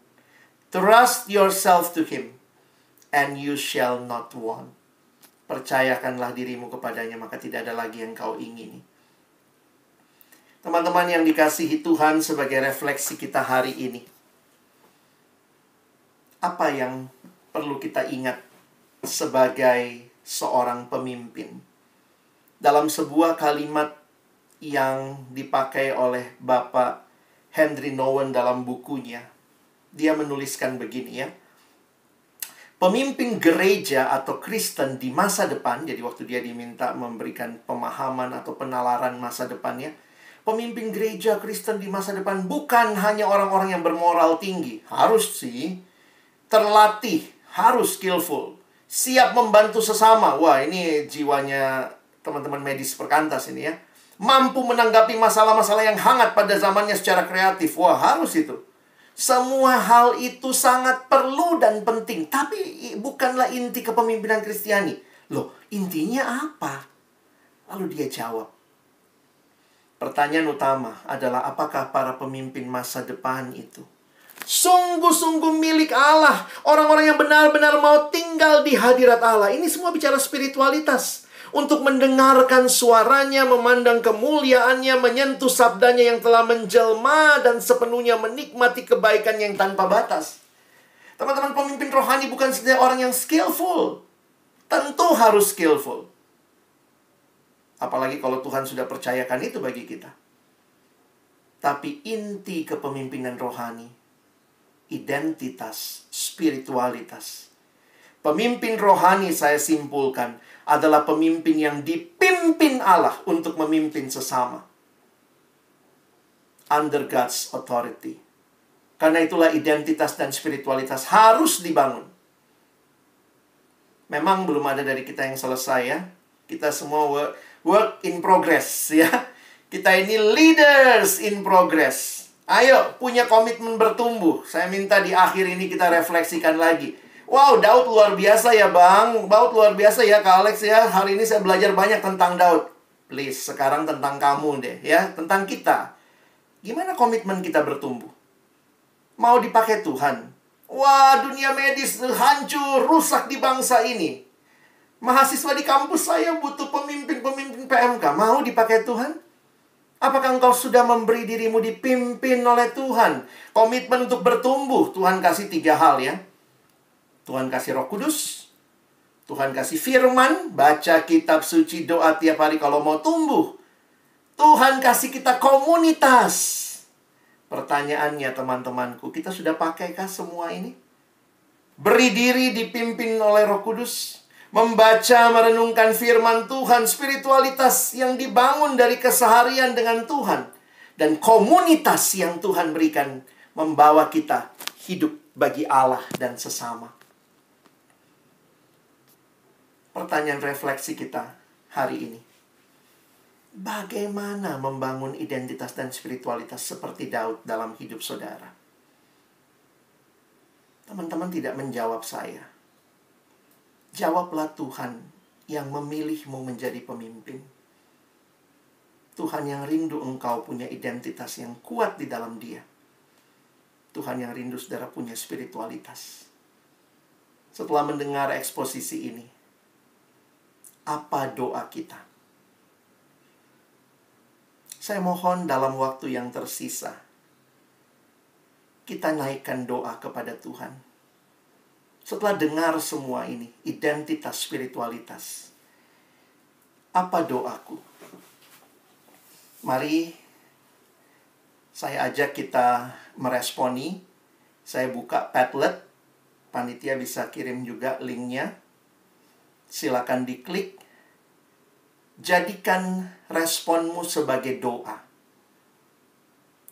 Trust yourself to him, and you shall not want. Percayakanlah dirimu kepadanya, maka tidak ada lagi yang kau ingini. Teman-teman yang dikasihi Tuhan, sebagai refleksi kita hari ini, apa yang perlu kita ingat sebagai seorang pemimpin? Dalam sebuah kalimat yang dipakai oleh Bapak Henry Nouwen dalam bukunya, dia menuliskan begini ya. Pemimpin gereja atau Kristen di masa depan, jadi waktu dia diminta memberikan pemahaman atau penalaran masa depannya, pemimpin gereja Kristen di masa depan bukan hanya orang-orang yang bermoral tinggi. Harus sih, terlatih, harus skillful, siap membantu sesama. Wah, ini jiwanya teman-teman medis perkantas ini ya. Mampu menanggapi masalah-masalah yang hangat pada zamannya secara kreatif. Wah, harus itu. Semua hal itu sangat perlu dan penting. Tapi bukanlah inti kepemimpinan Kristiani. Loh, intinya apa? Lalu dia jawab. Pertanyaan utama adalah, apakah para pemimpin masa depan itu sungguh-sungguh milik Allah? Orang-orang yang benar-benar mau tinggal di hadirat Allah. Ini semua bicara spiritualitas. Untuk mendengarkan suaranya, memandang kemuliaannya, menyentuh sabdanya yang telah menjelma, dan sepenuhnya menikmati kebaikan yang tanpa batas. Teman-teman, pemimpin rohani bukan saja orang yang skillful. Tentu harus skillful. Apalagi kalau Tuhan sudah percayakan itu bagi kita. Tapi inti kepemimpinan rohani identitas, spiritualitas. Pemimpin rohani, saya simpulkan, adalah pemimpin yang dipimpin Allah untuk memimpin sesama. Under God's authority. Karena itulah identitas dan spiritualitas harus dibangun. Memang belum ada dari kita yang selesai ya. Kita semua work in progress ya. Kita ini leaders in progress. Ayo, punya komitmen bertumbuh. Saya minta di akhir ini kita refleksikan lagi. Wow, Daud luar biasa ya Bang. Daud luar biasa ya Kak Alex ya. Hari ini saya belajar banyak tentang Daud. Please, sekarang tentang kamu deh ya. Tentang kita. Gimana komitmen kita bertumbuh? Mau dipakai Tuhan? Wah, dunia medis hancur, rusak di bangsa ini. Mahasiswa di kampus saya butuh pemimpin-pemimpin PMK. Mau dipakai Tuhan? Apakah engkau sudah memberi dirimu dipimpin oleh Tuhan? Komitmen untuk bertumbuh. Tuhan kasih 3 hal ya. Tuhan kasih Roh Kudus. Tuhan kasih firman. Baca kitab suci, doa tiap hari kalau mau tumbuh. Tuhan kasih kita komunitas. Pertanyaannya teman-temanku, kita sudah pakaikah semua ini? Beri diri dipimpin oleh Roh Kudus. Membaca, merenungkan firman Tuhan. Spiritualitas yang dibangun dari keseharian dengan Tuhan. Dan komunitas yang Tuhan berikan membawa kita hidup bagi Allah dan sesama. Pertanyaan refleksi kita hari ini. Bagaimana membangun identitas dan spiritualitas seperti Daud dalam hidup saudara? Teman-teman tidak menjawab saya. Jawablah Tuhan yang memilihmu menjadi pemimpin. Tuhan yang rindu engkau punya identitas yang kuat di dalam Dia. Tuhan yang rindu saudara punya spiritualitas. Setelah mendengar eksposisi ini, apa doa kita? Saya mohon dalam waktu yang tersisa, kita naikkan doa kepada Tuhan. Setelah dengar semua ini, identitas spiritualitas, apa doaku? Mari saya ajak kita meresponi. Saya buka Padlet. Panitia bisa kirim juga linknya. Silakan diklik. Jadikan responmu sebagai doa.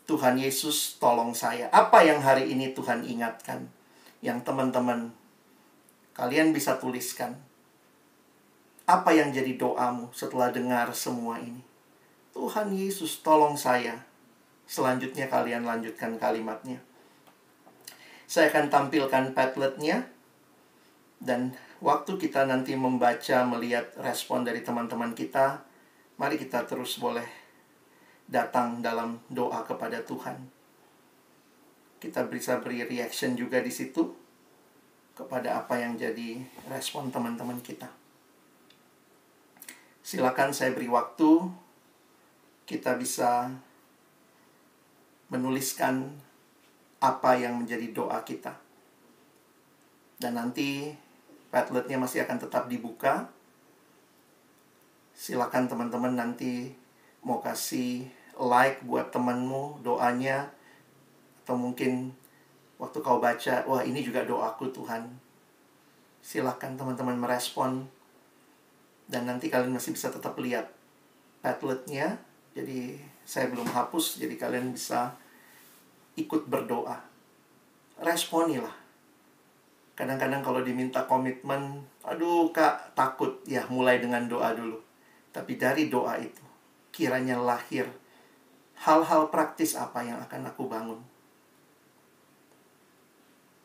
Tuhan Yesus, tolong saya. Apa yang hari ini Tuhan ingatkan? Yang teman-teman, kalian bisa tuliskan. Apa yang jadi doamu setelah dengar semua ini? Tuhan Yesus, tolong saya. Selanjutnya kalian lanjutkan kalimatnya. Saya akan tampilkan Padletnya. Dan waktu kita nanti membaca, melihat respon dari teman-teman kita, mari kita terus boleh datang dalam doa kepada Tuhan. Kita bisa beri reaction juga di situ kepada apa yang jadi respon teman-teman kita. Silakan saya beri waktu. Kita bisa menuliskan apa yang menjadi doa kita. Dan nanti Padletnya masih akan tetap dibuka. Silakan teman-teman nanti mau kasih like buat temanmu doanya. Atau mungkin waktu kau baca, wah ini juga doaku Tuhan. Silakan teman-teman merespon. Dan nanti kalian masih bisa tetap lihat Padletnya. Jadi saya belum hapus, jadi kalian bisa ikut berdoa. Responilah. Kadang-kadang kalau diminta komitmen, aduh Kak, takut. Ya, mulai dengan doa dulu. Tapi dari doa itu, kiranya lahir hal-hal praktis apa yang akan aku bangun.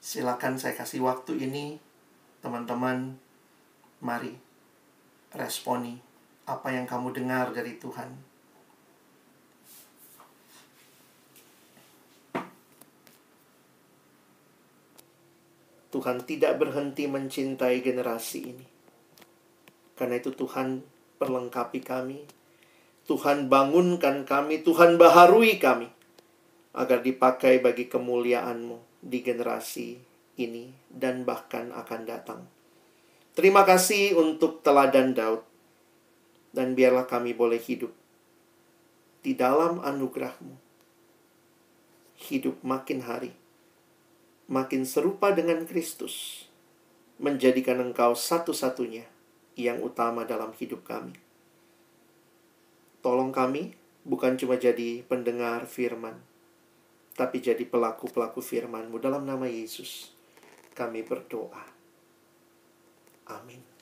Silakan saya kasih waktu ini, teman-teman. Mari, responi apa yang kamu dengar dari Tuhan. Tuhan tidak berhenti mencintai generasi ini. Karena itu Tuhan perlengkapi kami. Tuhan bangunkan kami. Tuhan baharui kami. Agar dipakai bagi kemuliaan-Mu di generasi ini. Dan bahkan akan datang. Terima kasih untuk teladan Daud. Dan biarlah kami boleh hidup di dalam anugerah-Mu. Hidup makin hari makin serupa dengan Kristus, menjadikan Engkau satu-satunya yang utama dalam hidup kami. Tolong kami bukan cuma jadi pendengar firman, tapi jadi pelaku-pelaku firman-Mu. Dalam nama Yesus kami berdoa. Amin.